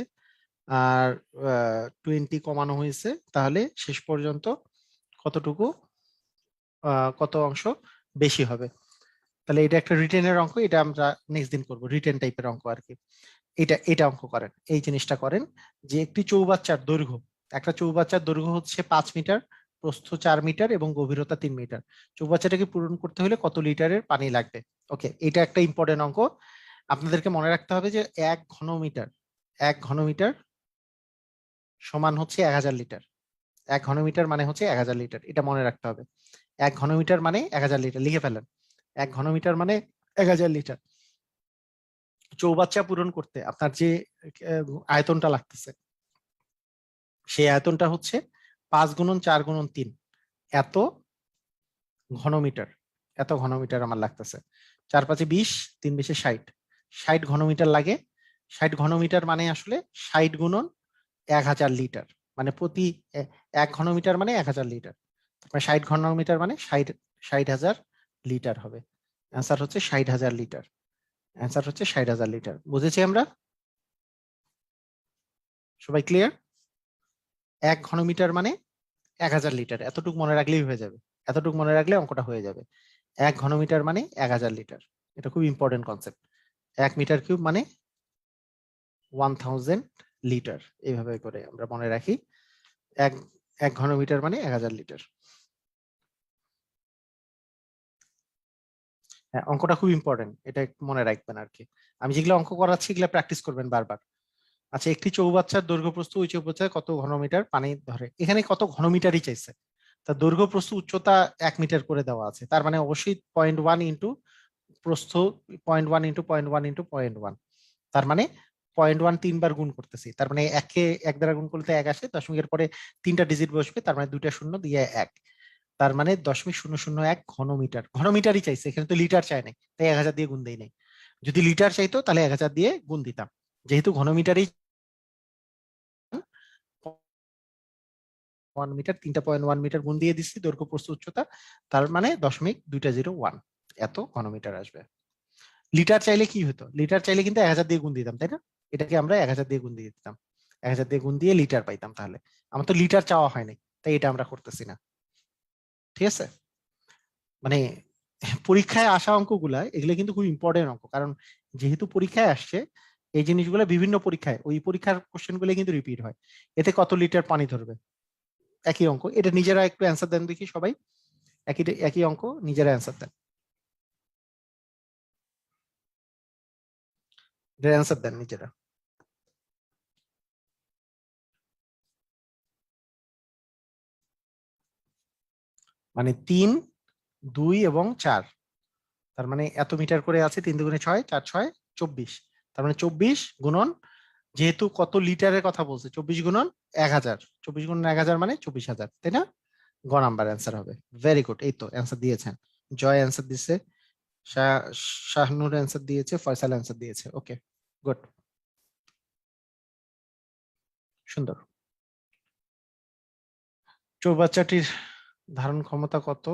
আর 20 কমানো হয়েছে, তাহলে শেষ পর্যন্ত কতটুকু কত অংশ বেশি হবে। তাহলে এটা একটা রিটেনের অঙ্ক, এটা আমরা নেক্সট দিন করব, রিটেন টাইপের অঙ্ক আর কি। এটা অঙ্ক করেন, এই জিনিসটা করেন, যে একটি চৌবাচ্চার দৈর্ঘ্য, একটা চৌবাচ্চার দৈর্ঘ্য হচ্ছে 5 মিটার, প্রস্থ 4 মিটার এবং গভীরতা 3 মিটার। চৌবাচ্চাটাকে পূরণ করতে হলে কত লিটারের পানি লাগবে? ওকে, এটা একটা ইম্পর্টেন্ট অঙ্ক, আপনাদেরকে মনে রাখতে হবে যে 1 ঘনমিটার, 1 ঘনমিটার সমান হচ্ছে 1000 লিটার, 1 ঘনমিটার মানে হচ্ছে 1000 লিটার, এটা মনে রাখতে হবে। 1 ঘনমিটার মানে 1000 লিটার, লিখে ফেলেন, 1 ঘনমিটার মানে 1000 লিটার। চৌবাচ্চা পূরণ করতে আপনার যে আয়তনটা লাগতেছে, সেই আয়তনটা হচ্ছে 5 গুণন 4 গুণন 3 এত ঘনমিটার। এত ঘনমিটার আমার লাগতেছে। 4 5 20, 3 20 60, 60 ঘনমিটার লাগে। 60 ঘনমিটার মানে আসলে 60 গুণন 1000 লিটার, মানে প্রতি 1 ঘনমিটার মানে 1000 লিটার। 60 ঘনমিটার মানে 60,000 লিটার হবে। অ্যান্সার হচ্ছে 60,000 লিটার। অ্যান্সার হচ্ছে 60,000 লিটার। বুঝেছি আমরা? সবাই ক্লিয়ার? 1 ঘনমিটার মানে 1000 লিটার, এতটুকু মনে রাখলেই হয়ে যাবে। এতটুকু মনে রাখলে অঙ্কটা হয়ে যাবে। 1 ঘনমিটার মানে 1000 লিটার। এটা খুব ইম্পর্টেন্ট কনসেপ্ট। 1 মিটার কিউব মানে 1000 লিটার। এইভাবে করে আমরা মনে রাখি। এক 1 ঘনমিটার মানে 1000 লিটার। হ্যাঁ, অঙ্কটা খুব ইম্পর্টেন্ট, এটা একটু মনে রাখবেন আর কি। আমি যেগুলো অঙ্ক করাচ্ছি এগুলো প্র্যাকটিস করবেন বারবার। আচ্ছা, একটি চৌবাচ্চার দৈর্ঘ্য প্রস্থ, ওই চৌবাচ্চায় কত ঘনমিটার পানি ধরে? এখানে কত ঘনমিটারই চাইছে। তার দৈর্ঘ্য প্রস্থ উচ্চতা 1 মিটার করে দেওয়া আছে, তার মানে অবশ্যই 0.1 ইন্টু প্রস্থ 0.1 ইন্টু 0.1 ইন্টু 0.1, তার মানে 0.1 3 বার গুণ করতেছি, তার মানে একে 1 দ্বারা গুণ করলে 1 আসে, দশমিকের পরে 3টা ডিজিট বসবে, তার মানে 2টা শূন্য দিয়ে 1, তার মানে 0.001 ঘনমিটার। ঘনমিটারই চাইছে, এখানে তো লিটার চাই নাই, তাই 1000 দিয়ে গুণ দেই নাই। যদি লিটার চাইতো তাহলে 1000 দিয়ে গুণ দিতাম। যেহেতু ঘনমিটারই 1 মিটার, 3.1 মিটার গুণ দিয়ে দিচ্ছি দৈর্ঘ্য প্রস্থ উচ্চতা, তার মানে 0.201 এত ঘনমিটার আসবে। লিটার চাইলে কি হতো? লিটার চাইলে কিন্তু 1000 দিয়ে গুণ দিতাম, তাই না? এটাকে আমরা 1000 দিয়ে গুণ দিয়ে দিতাম, 1000 দিয়ে গুণ দিয়ে লিটার পাইতাম। তাহলে আমার তো লিটার চাওয়া হয়নি, তাই এটা আমরা করতেছি না। ঠিক আছে? মানে পরীক্ষায় আসা অঙ্কগুলা এগুলো কিন্তু খুব ইম্পর্টেন্ট অঙ্ক, কারণ যেহেতু পরীক্ষায় আসছে এই জিনিসগুলো, বিভিন্ন পরীক্ষায় ওই পরীক্ষার কোশ্চেন গুলো কিন্তু রিপিট হয়। এতে কত লিটার পানি ধরবে? একই অঙ্ক, এটা নিজেরা একটু অ্যান্সার দেন দেখি সবাই। একই একই অঙ্ক, নিজেরা অ্যান্সার দেন, অ্যান্সার দেন নিজেরা। মানে 3, 2 এবং 4, তার মানে এত মিটার করে আছে, 3 দুগুণে 6, 4 6 24, তার মানে 24 গুণন, যেহেতু কত লিটারের কথা বলছে, 24 গুণন 1000, 24 গুণন 1000 মানে 24,000, তাই না? গ নাম্বার অ্যান্সার হবে। ভেরি গুড, এই তো অ্যান্সার দিয়েছেন। জয় অ্যান্সার দিচ্ছে, শাহনুর অ্যান্সার দিয়েছে, ফয়সাল অ্যান্সার দিয়েছে। ওকে, গুড, সুন্দর। চৌবাচ্চাটির ধারণ ক্ষমতা কত?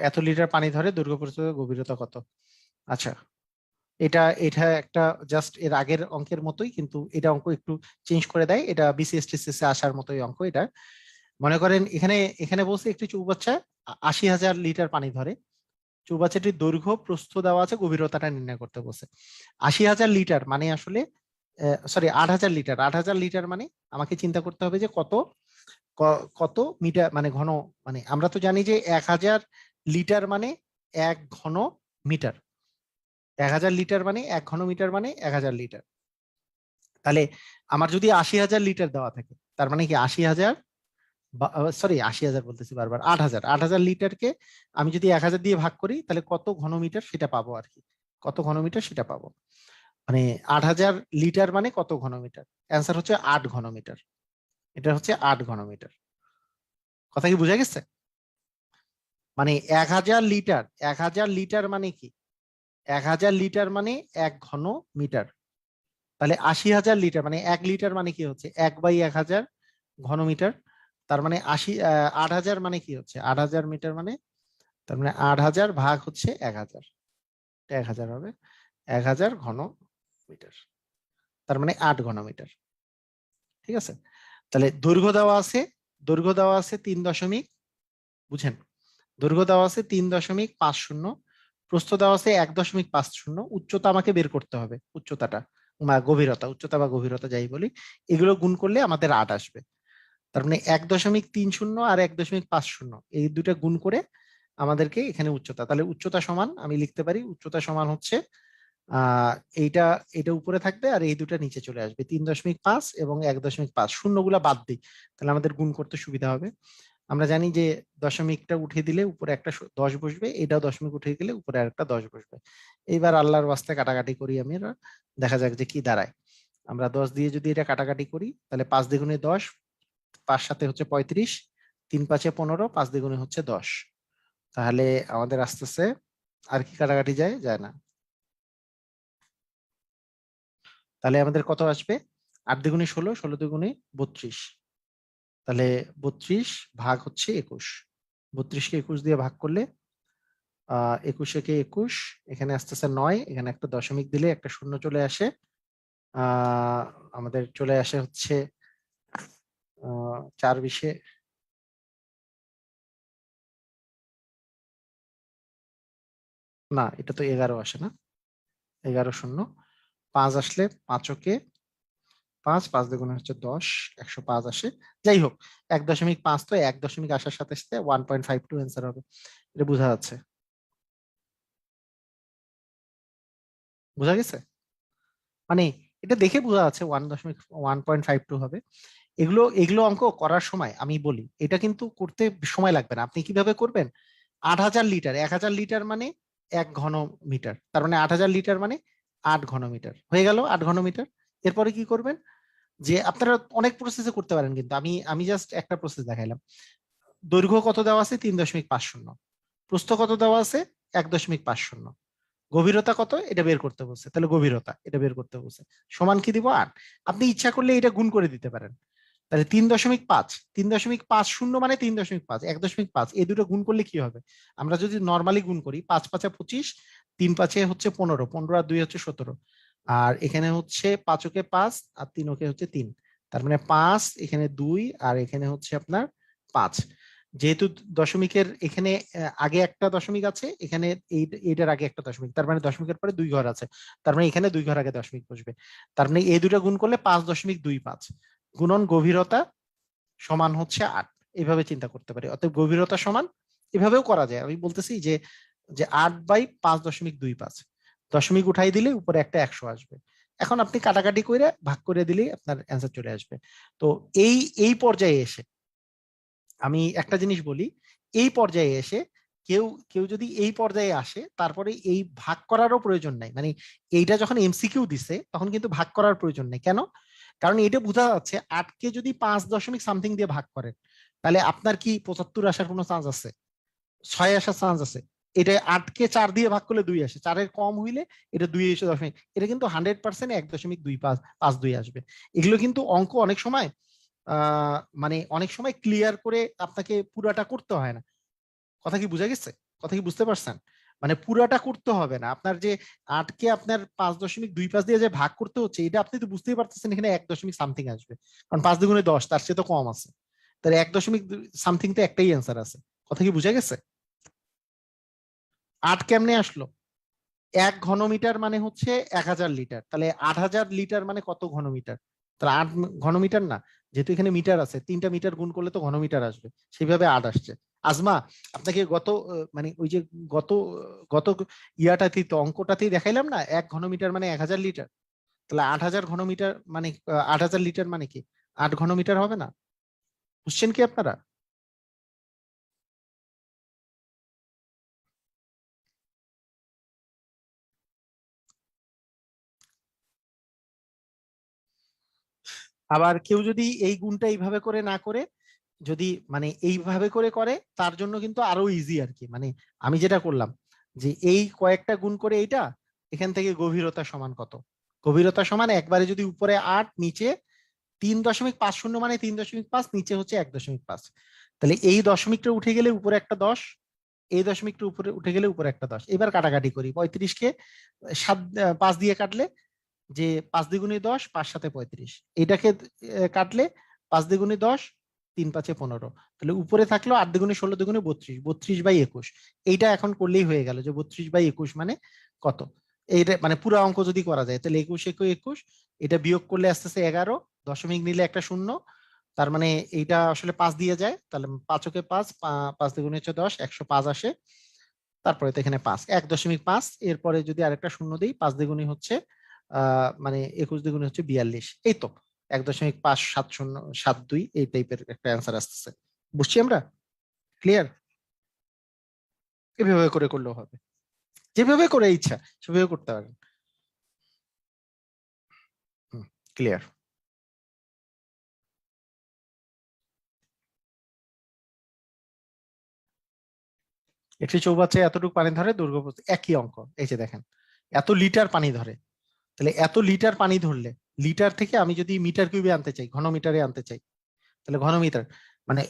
এত লিটার পানি ধরে, দৈর্ঘ্য প্রস্থ গভীরতা কত? আচ্ছা, এটা এটা একটা জাস্ট এর আগের অঙ্কের মতোই, কিন্তু এটা অঙ্ক একটু চেঞ্জ করে দেয়। এটা বিসিএস টিসিএস আসার মতোই অঙ্ক এটা। মনে করেন এখানে এখানে বলছে একটি চৌবাচ্চা 80,000 লিটার পানি ধরে। চৌবাচ্চাটির দৈর্ঘ্য প্রস্থ দেওয়া আছে, গভীরতাটা নির্ণয় করতে বলছে। 80,000 লিটার মানে আসলে, সরি 8,000 লিটার, 8,000 লিটার মানে আমাকে চিন্তা করতে হবে যে কত কত মিটার মানে ঘন, মানে আমরা তো জানি যে 1000 লিটার মানে 1 ঘন মিটার, 1000 লিটার মানে 1 ঘন মিটার মানে 1000 লিটার। তাহলে আমার যদি 80,000 লিটার দেওয়া থাকে, তার মানে কি 80,000, সরি 80,000 বলতেছি বারবার, 8,000, 8,000 লিটারকে আমি যদি 1000 দিয়ে ভাগ করি তাহলে কত ঘনমিটার সেটা পাবো আর কি, কত ঘনমিটার সেটা পাবো। মানে 8,000 লিটার মানে কত ঘনমিটার? অ্যান্সার হচ্ছে 8 ঘনমিটার। এটা হচ্ছে 8 ঘনমিটার। কথা কি বোঝা গেছে? মানে 1000 লিটার, 1000 লিটার মানে কি? 1000 লিটার মানে 1 ঘন মিটার। তাহলে 80,000 লিটার মানে 1 লিটার মানে কি হচ্ছে 1/1000 ঘনমিটার। তার মানে 8,000 মানে কি হচ্ছে 8,000 মিটার, মানে তার মানে 8,000 ভাগ হচ্ছে 1,000, 1,000 হবে, 1,000 ঘনমিটার, তার মানে 8 ঘনমিটার। ঠিক আছে? তাহলে দৈর্ঘ্য দেওয়া আছে, দৈর্ঘ্য দেওয়া আছে 3 দশমিক, বুঝেন, দৈর্ঘ্য দেওয়া আছে 3.50, প্রস্থ দেওয়া আছে 1.50, উচ্চতা আমাকে বের করতে হবে, উচ্চতাটা বা গভীরতা, উচ্চতা বা গভীরতা যাই বলি, এগুলো গুণ করলে আমাদের 8 আসবে। তার মানে 1.30 আর 1.50 এই দুটা গুণ করে আমাদেরকে এখানে উচ্চতা, তাহলে উচ্চতা সমান আমি লিখতে পারি, উচ্চতা সমান হচ্ছে আহ এইটা, এটা উপরে থাকবে আর এই দুটা নিচে চলে আসবে, 3.5 এবং 1.5, শূন্যগুলা বাদ দিই, তাহলে আমাদের গুণ করতে সুবিধা হবে। আমরা জানি যে দশমিকটা উঠিয়ে দিলে উপরে একটা 10 বসবে, এটাও দশমিক উঠিয়ে দিলে উপরে আরেকটা 10 বসবে। এইবার আল্লাহর ওয়াস্তে কাটাকাটি করি আমি, দেখা যাক যে কি দাঁড়ায়। আমরা 10 দিয়ে যদি এটা কাটাকাটি করি তাহলে 5 দ্বিগুণে 10, 5 সাথে হচ্ছে 35, 3 5 15, 5 দ্বিগুণে হচ্ছে 10, তাহলে আমাদের আসতেছে আর কি কাটাকাটি যায়, যায় না। তাহলে আমাদের কত আসবে? 8 × 16, 16 × 2 = 32। তাহলে 32 ভাগ হচ্ছে 21। 32-কে 21 দিয়ে ভাগ করলে 21-একে 21, এখানে আসতেছে 9, এখানে একটা দশমিক দিলে একটা শূন্য চলে আসে। আহ আমাদের চলে আসে হচ্ছে 4 × 20। না, এটা তো 11 আসে না, 11 শূন্য 5 আসলে 5-কে 5, 5 দিয়ে গুণে হচ্ছে 10, 105 আসে। যাই হোক, 1.5, তো 1 দশমিক আসার সাথে সাথে 1.52 অ্যান্সার হবে। এটা বোঝা যাচ্ছে? বোঝা গেছে? মানে এটা দেখে বোঝা যাচ্ছে 1.52 হবে। এগুলো এগুলো অঙ্ক করার সময় আমি বলি, এটা কিন্তু করতে সময় লাগবে না। আপনি কিভাবে করবেন? 8,000 লিটার, 1,000 লিটার মানে 1 ঘন মিটার, তার মানে 8,000 লিটার মানে 8 ঘনমিটার হয়ে গেল, 8 ঘনমিটার। এরপরে কি করবেন? যে আপনারা অনেক প্রসেসে করতে পারেন, কিন্তু আমি আমি জাস্ট একটা প্রসেস দেখাইলাম। দৈর্ঘ্য কত দেওয়া আছে? 3.50। প্রস্থ কত দেওয়া আছে? 1.50। গভীরতা কত এটা বের করতে বলছে, তাহলে গভীরতা এটা বের করতে বলছে। সমান কি দিব? 8। আপনি ইচ্ছা করলে এটা গুণ করে দিতে পারেন। তাহলে 3.5, 3.50 মানে 3.5, 1.5, এই দুটো গুণ করলে কি হবে? আমরা যদি নর্মালি গুণ করি, 5×5 = 25, 3×5 হচ্ছে 15, 15 আর 2 হচ্ছে 17, আর এখানে হচ্ছে 5-কে 5 আর 3-কে হচ্ছে 3, তার মানে 5, এখানে 2 আর এখানে হচ্ছে আপনার 5। যেহেতু দশমিকের এখানে আগে একটা দশমিক আছে, এখানে এইটার আগে একটা দশমিক, তার মানে দশমিকের পরে 2 ঘর আছে, তার মানে এখানে 2 ঘর আগে দশমিক বসবে। তার মানে এই দুটো গুণ করলে 5.25 গুণন গভীরতা সমান হচ্ছে 8। এইভাবে চিন্তা করতে পারি। অতএব গভীরতা সমান, এভাবেও করা যায়। আমি বলতেছি যে যে 8/5.25, দশমিক উঠাই দিলে উপরে একটা 100 আসবে। এখন আপনি কাটাকাটি করে ভাগ করে দিলেই আপনার অ্যান্সার চলে আসবে। তো এই এই পর্যায়ে এসে আমি একটা জিনিস বলি, এই পর্যায়ে এসে কেউ কেউ যদি এই পর্যায়ে আসে, তারপরে এই ভাগ করারও প্রয়োজন নাই। মানে এইটা যখন এমসিকিউ দিছে তখন কিন্তু ভাগ করার প্রয়োজন নেই। কেন? কারণ এটা বোঝা যাচ্ছে 8-কে যদি 5 দশমিক সামথিং দিয়ে ভাগ করেন, তাহলে আপনার কি 75 আসার কোনো চান্স আছে? 6 আসার চান্স আছে? এটা 8-কে 4 দিয়ে ভাগ করলে 2 আসে, 4-এর কম হইলে এটা 2 এসে দশমিক, এটা কিন্তু 100% 1.2552 আসবে। এগুলো কিন্তু অঙ্ক অনেক সময় মানে অনেক সময় ক্লিয়ার করে আপনাকে পুরাটা করতে হয় না। কথা কি বুঝা গেছে? কথা কি বুঝতে পারছেন? মানে পুরাটা করতে হবে না আপনার। যে 8-কে আপনার 5.25 দিয়ে যে ভাগ করতে হচ্ছে, এটা আপনি তো বুঝতেই পারতেছেন এখানে 1 দশমিক সামথিং আসবে, কারণ 5 × 10, তার চেয়ে তো কম আছে। তাহলে 1 দশমিক সামথিং তো একটাই অ্যান্সার আছে। কথা কি বুঝা গেছে? 8 কেমনে আসলো? 1 ঘনমিটার মানে হচ্ছে 1,000 লিটার, তাহলে 8,000 লিটার মানে কত ঘনমিটার? তাহলে 8 ঘনমিটার না, যেহেতু এখানে মিটার আছে, 3টা মিটার গুণ করলে তো ঘনমিটার আসবে, সেইভাবে 8 আসছে। আজমা, আপনাকে গত মানে ওই যে গত গত ইয়াটাতেই তো অঙ্কটাতেই দেখাইলাম না, 1 ঘনমিটার মানে 1,000 লিটার। তাহলে 8,000 ঘনমিটার মানে 8,000 লিটার মানে কি? 8 ঘনমিটার হবে না? বুঝছেন কি আপনারা? আবার কেউ যদি এই গুণটা এইভাবে করে না করে, যদি মানে এইভাবে করে করে, তার জন্য কিন্তু আরো ইজি আর কি। মানে আমি যেটা করলাম, যে এই কয়েকটা গুণ করে এইটা, এখান থেকে গভীরতা সমান কত? গভীরতা সমান একবারে যদি উপরে 8, নিচে 3.50 মানে 3.5, নিচে হচ্ছে 1.5, তাহলে এই দশমিকটা উঠে গেলে উপরে একটা 10, এই দশমিকটা উপরে উঠে গেলে উপরে একটা 10। এবার কাটাকাটি করি, 35-কে 5 দিয়ে কাটলে, যে 5 দ্বিগুণে 10, 5×7 = 35, এটাকে কাটলে 5 দ্বিগুণে 10, 3×5 = 15, তাহলে উপরে থাকলো 8 দ্বিগুণে 16, 2×32, 32/21। এইটা এখন করলেই হয়ে গেল যে 32/21 মানে কত। এইটা মানে পুরো অঙ্ক যদি করা যায়, তাহলে 21 এটা বিয়োগ করলে আসতেছে 11, দশমিক নিলে একটা শূন্য, তার মানে এইটা আসলে 5 দিয়ে যায়, তাহলে 5-কে 5, 5 দ্বিগুণে 10, 105 আসে। তারপরে তো এখানে 5, 1.5, এরপরে যদি আরেকটা শূন্য দিই, 5 দ্বিগুণে হচ্ছে মানে 21 দ্বিগুণে হচ্ছে 42, এই তো 1.5072 এই টাইপের একটা অ্যান্সার আসতেছে। বুঝছি আমরা? ক্লিয়ার? এভাবে করে করলেও হবে, যেভাবে করে ইচ্ছা সেভাবে করতে পারেন। ক্লিয়ার? একটি চৌবাচ্চা এতটুকু পানি ধরে, দৈর্ঘ্য একই অঙ্ক। এই যে দেখেন, এত লিটার পানি ধরে, তাহলে এত লিটার পানি ধরলে লিটার থেকে আমি যদি মিটার কিউবে আনতে চাই, ঘন মিটারে আনতে চাই, তাহলে ঘন মিটার মানে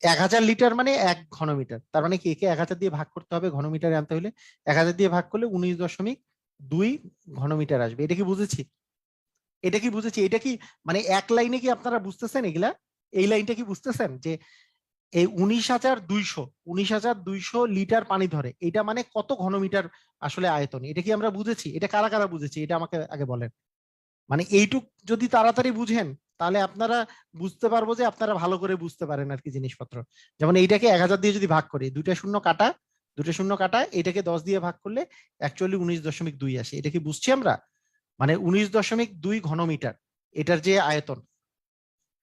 1000 লিটার মানে 1 ঘনমিটার। তার মানে কি, একে 1000 দিয়ে ভাগ করতে হবে ঘন মিটারে আনতে হলে। 1000 দিয়ে ভাগ করলে 19.2 ঘনমিটার আসবে। এটা কি বুঝেছি? এটা কি বুঝেছি? এটা কি মানে এক লাইনে কি আপনারা বুঝতেছেন এগুলা? এই লাইনটা কি বুঝতেছেন যে এই 19,200 লিটার পানি ধরে, এটা মানে কত ঘনমিটার আসলে আয়তন? এটা কি আমরা বুঝেছি? এটা কারা কারা বুঝেছি এটা আমাকে আগে বলেন। মানে এইটুক যদি তাড়াতাড়ি বুঝেন, তাহলে আপনারা বুঝতে পারবো যে আপনারা ভালো করে বুঝতে পারেন আর কি জিনিসপত্র। যেমন এইটাকে 1000 দিয়ে যদি ভাগ করি, দুইটা শূন্য কাটা, দুটো শূন্য কাটা, এটাকে 10 দিয়ে ভাগ করলে অ্যাকচুয়ালি 19.2 আসে। এটা কি বুঝছি আমরা? মানে 19.2 ঘনমিটার এটার যে আয়তন।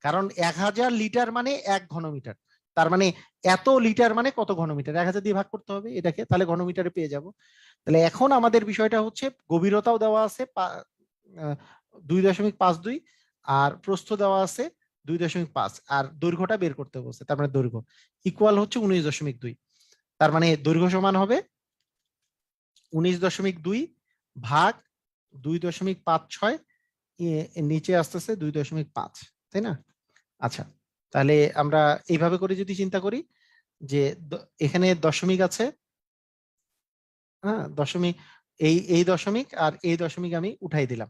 কারণ 1000 লিটার মানে 1 ঘনমিটার। তার মানে এত লিটার মানে কত ঘনমিটার, 1000 দিয়ে ভাগ করতে হবে এটাকে, তাহলে ঘনমিটারে পেয়ে যাব। তাহলে এখন আমাদের বিষয়টা হচ্ছে গভীরতাও দেওয়া আছে 2.52, আর প্রস্থ দেওয়া আছে 2.5, আর দৈর্ঘ্যটা বের করতে বলছে। তার মানে দৈর্ঘ্য ইকুয়াল হচ্ছে 19.2। তার মানে দৈর্ঘ্য সমান হবে 19.2 ভাগ 2.56, নিচে আসতেছে 2.5, তাই না? আচ্ছা, তাহলে আমরা এইভাবে করে যদি চিন্তা করি যে এখানে দশমিক আছে, হ্যাঁ দশমিক, এই এই দশমিক আর এই দশমিক আমি উঠাই দিলাম।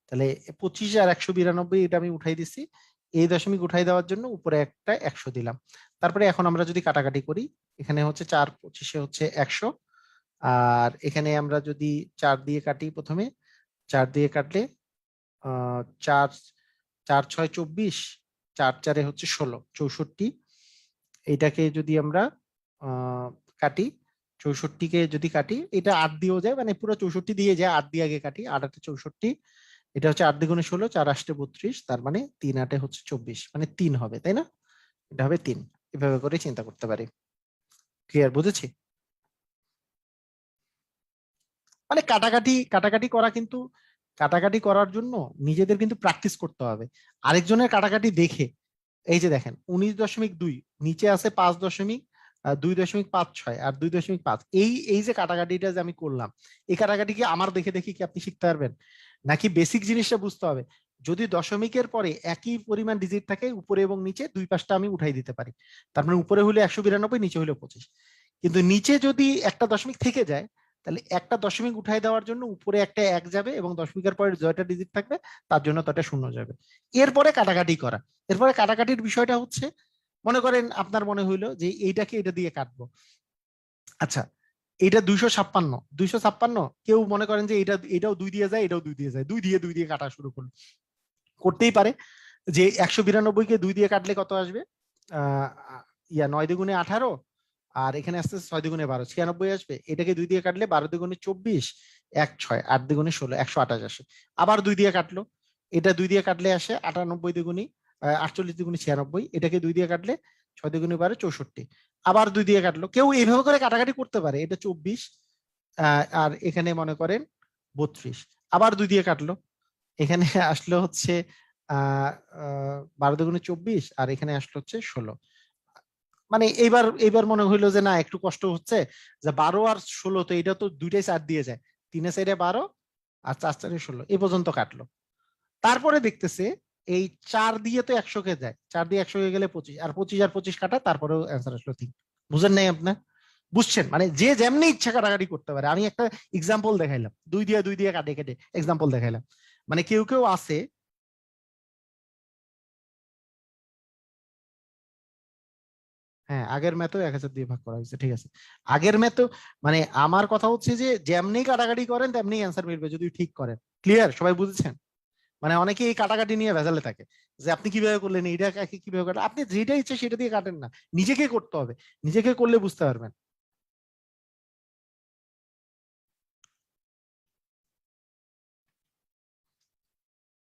তাহলে 25 আর 192 এটা আমি উঠাই দিছি। এই দশমিক উঠাই দেওয়ার জন্য উপরে একটা 100 দিলাম। তারপরে এখন আমরা যদি কাটাকাটি করি, এখানে হচ্ছে 4 25 হচ্ছে 100, আর এখানে আমরা যদি 4 দিয়ে কাটি, প্রথমে 4 দিয়ে কাটলে 4 4 6 24, 4 4 হচ্ছে 16, 64। এইটাকে যদি আমরা আহ কাটি, 64কে যদি কাটি, এটা 8 দিয়েও যায়, মানে পুরো 64 দিয়ে যায়, 8 দিয়ে আগে কাটি, 8 8 64, এটা হচ্ছে 8 দ্বিগুণে 16, 4 8 32, তার মানে 3 8 হচ্ছে 24, মানে 3 হবে, তাই না? এটা হবে 3। এভাবে করে চিন্তা করতে পারি। ক্লিয়ার? বুঝেছি? মানে কাটাকাটি কাটাকাটি করা কিন্তু, কাটাকাটি করার জন্য নিজেদের কিন্তু প্র্যাকটিস করতে হবে আরেকজনের কাটাকাটি দেখে। এই যে দেখেন 19.2, নিচে আছে 5.2.56 আর 2.5, এই এই যে কাটাকাটিটা যে আমি করলাম, এই কাটাকাটি কি আমার দেখে দেখে কি আপনি শিখতে পারবেন? নাকি বেসিক জিনিসটা বুঝতে হবে? যদি দশমিকের পরে একই পরিমাণ ডিজিট থাকে, উপরে এবং নিচে দুই পাশটা আমি উঠাই দিতে পারি। তার মানে উপরে হলে 192, নিচে হলে 25। কিন্তু নিচে যদি একটা দশমিক থেকে যায়, তাহলে একটা দশমিক উঠাই দেওয়ার জন্য উপরে একটা 1 যাবে, এবং দশমিকের পরে জয়টা ডিজিট থাকবে তার জন্য তটা শূন্য যাবে। এরপরে কাটাকাটি করা। এরপরে কাটাকাটির বিষয়টা হচ্ছে, মনে করেন আপনার মনে হইলো যে এইটাকে এটা দিয়ে কাটবো। আচ্ছা, এটা 256, 256, কেউ মনে করেন যে এটা এটাও 2 দিয়ে যায়, এটাও 2 দিয়ে যায়, 2 দিয়ে কাটা শুরু করলো, করতেই পারে। যে 192কে 2 দিয়ে কাটলে কত আসবে? আহ 9 দুগুণে 18, আর এখানে আসতে 6 দুগুণে 12, 96 আসবে। এটাকে 2 দিয়ে কাটলে 12 দুগুণে 24, 1 6, 8 দুগুণে 16, 128 আসে। আবার 2 দিয়ে কাটলো, এটা 2 দিয়ে কাটলে আসে 98 দুগুণে 48 দুগুণে 96, এটাকে 2 দিয়ে কাটলে 6 দুগুণে 12, 64। আবার 2 দিয়ে কাটলো, কেউ এইভাবে করে কাটাকাটি করতে পারে। এটা 24, আর এখানে মনে করেন 32। আবার 2 দিয়ে কাটলো, এখানে আসলো হচ্ছে 12 দুগুণে 24, আর এখানে আসলো হচ্ছে 16। মানে এইবার এইবার মনে হইলো যে না, একটু কষ্ট হচ্ছে, যে 12 আর 16, তো এটা তো দুইটাই 4 দিয়ে যায়, 3 সাইডে 12 আর 4 4 16, এই পর্যন্ত কাটলো। তারপরে দেখতেছে এই 4 দিয়ে তো 100 কে যায়, 4 দিয়ে 100 কে গেলে 25, আর 25 আর 25 কাটা, তারপরেও অ্যান্সার আসলো 3। বুঝেন নাই আপনার? বুঝছেন? মানে যে যেমনি ইচ্ছা কাটাকাটি করতে পারে। আমি একটা এক্সাম্পল দেখাইলাম, 2 দিয়ে কাটে কেটে এক্সাম্পল দেখাইলাম। মানে কেউ কেউ আছে, হ্যাঁ আগের ম্যাথও 1000 দিয়ে ভাগ করা হয়েছে, ঠিক আছে। আগের ম্যাথও, মানে আমার কথা হচ্ছে যে যেমনি কাটাকাটি করেন তেমনি অ্যান্সার মিলবে যদি ঠিক করেন। ক্লিয়ার? সবাই বুঝেছেন? মানে অনেকে এই কাটাকাটি নিয়ে ভেজালে থাকে, যে আপনি কিভাবে করলেন, এইটা কিভাবে কাটেন। আপনি যেটা ইচ্ছে সেটা দিয়ে কাটেন না, নিজেকে করতে হবে, নিজেকে করলে বুঝতে পারবেন।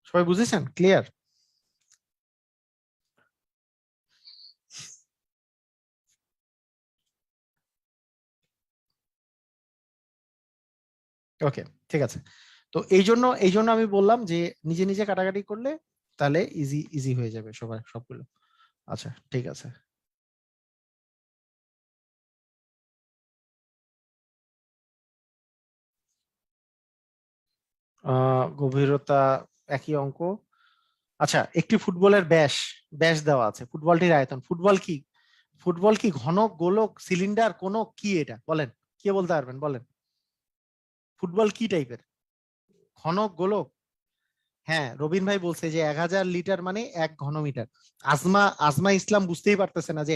সবাই বুঝেছেন? ক্লিয়ার? ওকে, ঠিক আছে। তো এই জন্য আমি বললাম যে নিজে নিজে কাটাকাটি করলে তাহলে ইজি ইজি হয়ে যাবে সবার সবগুলো। আচ্ছা, ঠিক আছে। গভীরতা একই অঙ্ক। আচ্ছা, একটি ফুটবলের ব্যাস ব্যাস দেওয়া আছে, ফুটবলটির আয়তন। ফুটবল কি ঘন, গোলক, সিলিন্ডার, কোন কি? এটা বলেন, কে বলতে পারবেন? বলেন, ফুটবল কি টাইপের? ঘন, গোলক? হ্যাঁ, রবিন ভাই বলছে যে 1000 লিটার মানে 1 ঘনমিটার। আজমা আজমা ইসলাম বুঝতেই পারতেছে না যে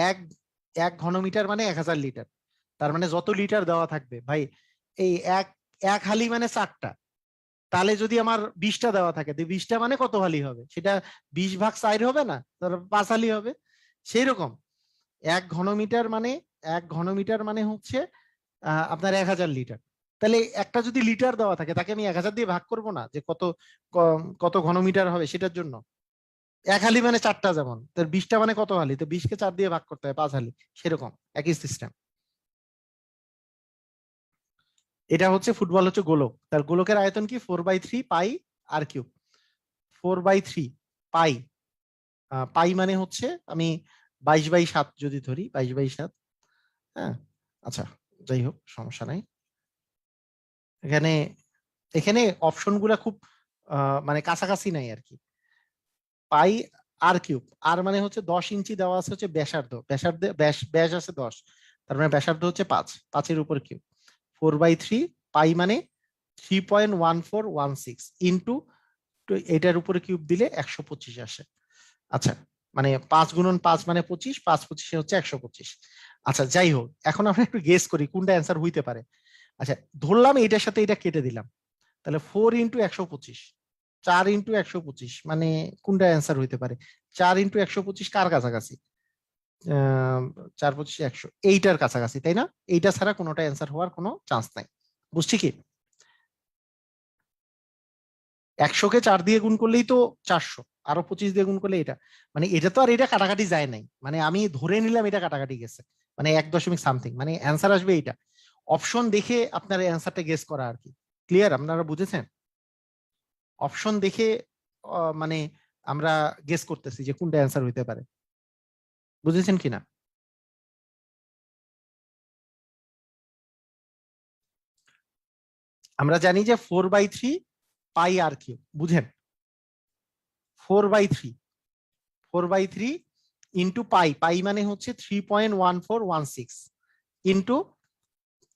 এক এক ঘনমিটার মানে 1000 লিটার। তার মানে যত লিটার দেওয়া থাকবে ভাই, এই এক এক হালি মানে 4টা। তাহলে যদি আমার 20টা দেওয়া থাকে, তো 20টা মানে কত হালি হবে? সেটা 20 ভাগ 4 হবে না, তার 5 হালি হবে। সেই রকম এক ঘনমিটার মানে হচ্ছে আপনার 1000 লিটার। তাহলে একটা যদি লিটার দেওয়া থাকে, তাকে আমি 1000 দিয়ে ভাগ করব না, যে কত ঘনমিটার হবে সেটার জন্য? 1 হালি মানে 4টা, যেমন তার 20টা মানে কত হালি, তো 20কে 4 দিয়ে ভাগ করতে হয়, 5 হালি। সেরকম একই সিস্টেম। এটা হচ্ছে ফুটবল হচ্ছে গোলক, তার গোলকের আয়তন কি? 4/3 পাই আর কিউব। 4/3 পাই। পাই মানে হচ্ছে, আমি 22/7 যদি ধরি, 22/7। হ্যাঁ, আচ্ছা, যাই হোক, সমস্যা নাই। এখানে এখানে অপশন গুলা খুব মানে কাছাকাছি নাই আর কি। পাই আর কিউব, আর মানে হচ্ছে 10 ইঞ্চি দেওয়া আছে হচ্ছে ব্যাসার্ধ, ব্যাস আছে 10, তার মানে ব্যাসার্ধ হচ্ছে 5, 5-এর উপর কিউব। 4/3 পাই মানে 3.1416 ইন্টু, এটার উপরে কিউব দিলে 125 আসে। আচ্ছা, মানে 5 × 5 মানে 25, 5 × 25 হচ্ছে 125। আচ্ছা, যাই হোক, এখন আমরা একটু গেস করি কোনটা অ্যান্সার হইতে পারে। আচ্ছা, ধরলাম এটার সাথে এটা কেটে দিলাম, তাহলে 4 × 125, 4 × 125 মানে কোনটা অ্যান্সার হইতে পারে? 4 × 125 কার কাছাকাছি? 4 × 25 = 100, এইটার কাছাকাছি, তাই না? এইটা ছাড়া কোনোটা অ্যান্সার হওয়ার কোনো চান্স নাই। বুঝছি কি? 100কে 4 দিয়ে গুণ করলেই তো 400, আরো 25 দিয়ে গুণ করলে এটা, মানে এটা তো আর এটা কাটাকাটি যায় নাই, মানে আমি ধরে নিলাম এটা কাটাকাটি গেছে, মানে 1 দশমিক সামথিং, মানে অ্যান্সার আসবে এইটা। অপশন দেখে আপনার অ্যান্সারটা গেস করা আর কি। ক্লিয়ার? আপনারা বুঝেছেন? অপশন দেখে মানে আমরা গেস করতেছি যে কোনটা অ্যান্সার হইতে পারে। বুঝেছেন কিনা? আমরা জানি যে 4/3 পাই আর কিউব, বুঝেন? 4/3, 4/3 ইন্টু পাই, পাই মানে হচ্ছে 3.1416 ইন্টু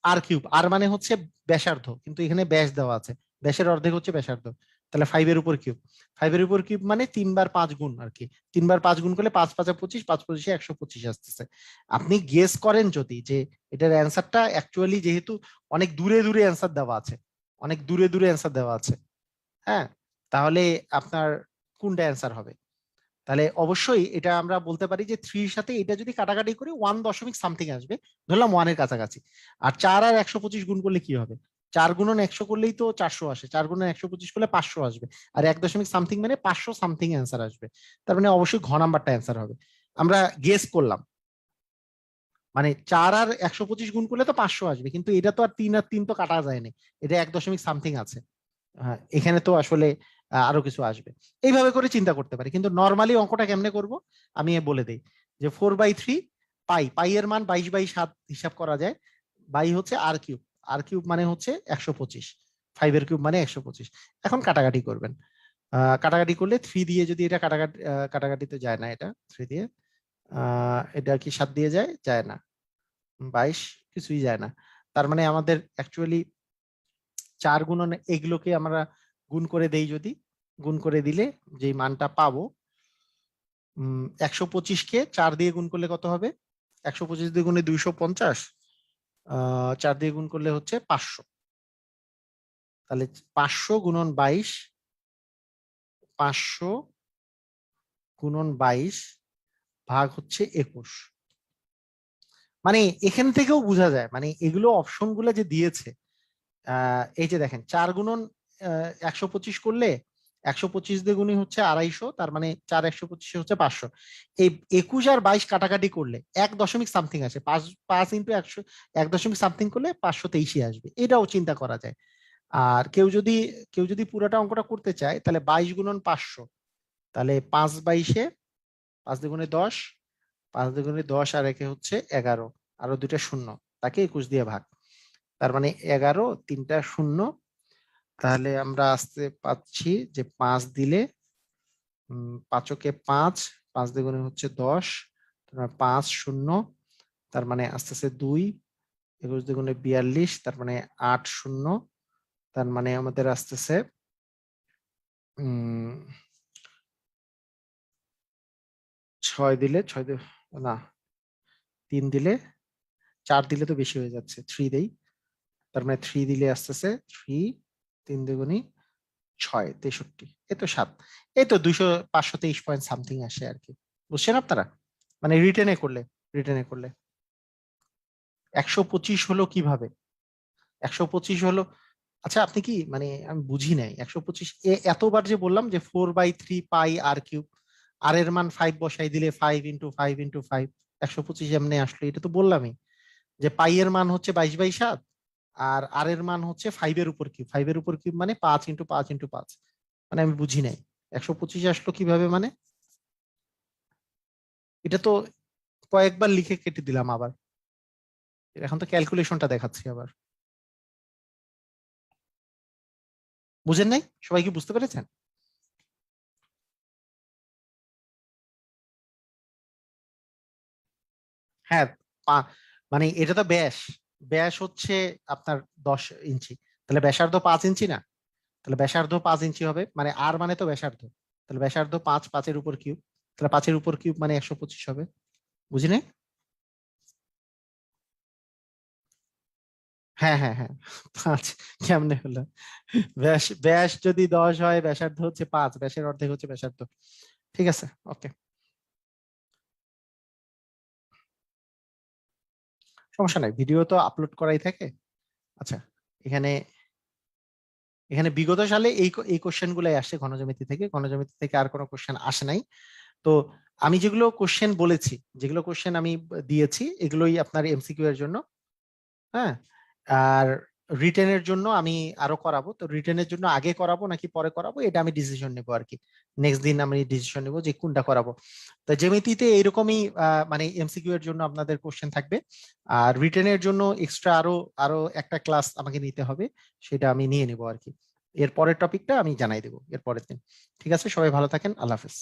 আর কিউব, আর মানে হচ্ছে ব্যাসার্ধ, কিন্তু এখানে ব্যাস দেওয়া আছে, ব্যাসের অর্ধেক হচ্ছে ব্যাসার্ধ। তাহলে 5-এর উপর কিউব, 5-এর উপর কিউব মানে 3 বার 5 গুণ আর কি। 3 বার 5 গুণ করলে 5×5 = 25, 5×25 = 125 আসতেছে। আপনি গেস করেন যদি যে এটার অ্যান্সারটা অ্যাকচুয়ালি, যেহেতু অনেক দূরে দূরে অ্যান্সার দেওয়া আছে, অনেক দূরে দূরে অ্যান্সার দেওয়া আছে, হ্যাঁ, তাহলে আপনার কোনটা অ্যান্সার হবে? তাহলে অবশ্যই এটা আমরা বলতে পারি যে 3-র সাথে এটা যদি কাটাকাটি করি 1 দশমিক সামথিং আসবে, ধরলাম 1-এর কাছাকাছি। আর 4 আর 125 গুণ করলে কি হবে? 4 × 100 করলেই তো 400 আসে, 4 × 125 করলে 500 আসবে, আর 1 দশমিক সামথিং মানে 500 সামথিং অ্যান্সার আসবে। তার মানে অবশ্যই ঘ নাম্বারটা অ্যান্সার হবে। আমরা গেস করলাম, মানে 4 আর 125 গুণ করলে তো 500 আসবে, কিন্তু এটা তো আর 3 আর 3 তো কাটা যায়নি, এটা 1 দশমিক সামথিং আছে। হ্যাঁ, এখানে তো আসলে আরো কিছু আসবে। এইভাবে করে চিন্তা করতে পারি, কিন্তু নর্মালি অঙ্কটা কেমনে করব আমি বলে দিই। যে 4/3 পাই, পাই এর মান 22/7 হিসাব করা যায়, বাই হচ্ছে আর কিউব, আর কিউব মানে হচ্ছে 125, 5-এর কিউব মানে 125। এখন কাটাকাটি করবেন, কাটাকাটি করলে 3 দিয়ে যদি এটা কাটাকাটি, কাটাকাটি তো যায় না, এটা 3 দিয়ে এটা কি 7 দিয়ে যায়? যায় না। 22 কিছুই যায় না। তার মানে আমাদের অ্যাকচুয়ালি 4 গুণন এগুলোকে আমরা গুণ করে দেই, যদি গুণ করে দিলে যে মানটা পাবো, 125কে 4 দিয়ে গুণ করলে কত হবে? 125 দিয়ে গুণে 250, 4 দিয়ে গুণ করলে হচ্ছে 500। তাহলে 500 × 22, 500 × 22 ভাগ হচ্ছে 21। মানে এখান থেকেও বোঝা যায়, মানে এগুলো অপশন গুলো যে দিয়েছে, এই যে দেখেন 4 গুণন 125 করলে 125 দিয়ে গুণি হচ্ছে 250, তার মানে 4 125 হচ্ছে 500। এই 21 আর 22 কাটাকাটি করলে 1 দশমিক সামথিং আসে, 5 × 100 1 দশমিক সামথিং করলে 523 আসবে, এটাও চিন্তা করা যায়। আর কেউ যদি পুরোটা অঙ্কটা করতে চায়, তাহলে 22 × 500, তাহলে 5/22, 5 × 2 = 10, 5 × 10 আর একে হচ্ছে 11, আরো দুইটা শূন্য, তাকে 21 দিয়ে ভাগ, তার মানে 11, 3টা শূন্য, তাহলে আমরা আসতে পাচ্ছি যে 5 দিলে 5 5, 5 দ্বিগুণে হচ্ছে 10, 5 0, তার মানে আসতেছে 2, 21 দ্বিগুণে 42, তার মানে 8 0, তার মানে আমাদের আসতেছে 6 দিলে 6 না 3 দিলে 4 দিলে তো বেশি হয়ে যাচ্ছে, 3 দেই, তার মানে 3 দিলে আসতেছে 3, 3 দুগুণি 6, 63, এই তো 7, এই তো 523 পয়েন্ট সামথিং আসে আর কি। বুঝছেন আপনারা? মানে রিটেনে করলে 125 হলো কিভাবে? 125 হলো, আচ্ছা আপনি কি মানে আমি বুঝি নাই 125 এতবার যে বললাম যে 4/3 পাই r কিউব, আর এর মান 5 বসাই দিলে 5 × 5 × 5 125 এমনি আসলো, এটা তো বললামই যে পাই এর মান হচ্ছে 22/7, আর এর মান হচ্ছে 5 এর উপর কিউব, 5 এর উপর কিউব মানে 5 × 5 × 5, মানে আমি বুঝি নাই 125 আসলো কিভাবে মানে। এটা তো কয়েকবার লিখে কেটে দিলাম আবার, এখন তো ক্যালকুলেশনটা দেখাচ্ছি আবার। বুঝেন নাই? সবাই কি বুঝতে পেরেছেন? হ্যাঁ, পা- মানে এটা তো ব্যাস, ব্যাস হচ্ছে আপনার 10 ইঞ্চি, তাহলে ব্যাসার্ধ 5 ইঞ্চি না? তাহলে ব্যাসার্ধ 5 ইঞ্চি হবে, মানে আর মানে তো ব্যাসার্ধ, তাহলে ব্যাসার্ধ 5, 5 এর উপর কিউব, তাহলে 5 এর উপর কিউব মানে 125 হবে। বুঝিনি? হ্যাঁ হ্যাঁ হ্যাঁ, 5 কেমনে হলো? ব্যাস ব্যাস যদি 10 হয়, ব্যাসার্ধ হচ্ছে 5, ব্যাসের অর্ধেক হচ্ছে ব্যাসার্ধ। ঠিক আছে, ওকে, সমস্যা নাই, ভিডিও তো আপলোড করাই থাকে। আচ্ছা, এখানে এখানে বিগত সালে এই কোশ্চেন গুলাই আসছে ঘনজ্যামিতি থেকে, ঘনজ্যামিতি থেকে আর কোনো কোশ্চেন আসে নাই। তো আমি যেগুলো কোশ্চেন বলেছি, যেগুলো কোশ্চেন আমি দিয়েছি, এগুলোই আপনার এমসিকিউ এর জন্য। হ্যাঁ, আর রিটেনের জন্য আমি আরো করাবো, তো রিটেনের জন্য আগে করাবো নাকি পরে করাবো এটা আমি ডিসিশন নেবো আর কি। নেক্সট দিন আমি ডিসিশন নেবো যে কোনটা করাবো। তো জ্যামিতিতে এইরকমই মানে এমসিকিউ এর জন্য আপনাদের কোশ্চেন থাকবে, আর রিটেনের জন্য এক্সট্রা আরো আরো একটা ক্লাস আমাকে নিতে হবে, সেটা আমি নিয়ে নেবো আর কি। এর পরের টপিকটা আমি জানাই দেবো এর পরের দিন। ঠিক আছে, সবাই ভালো থাকেন, আল্লাহ হাফেজ।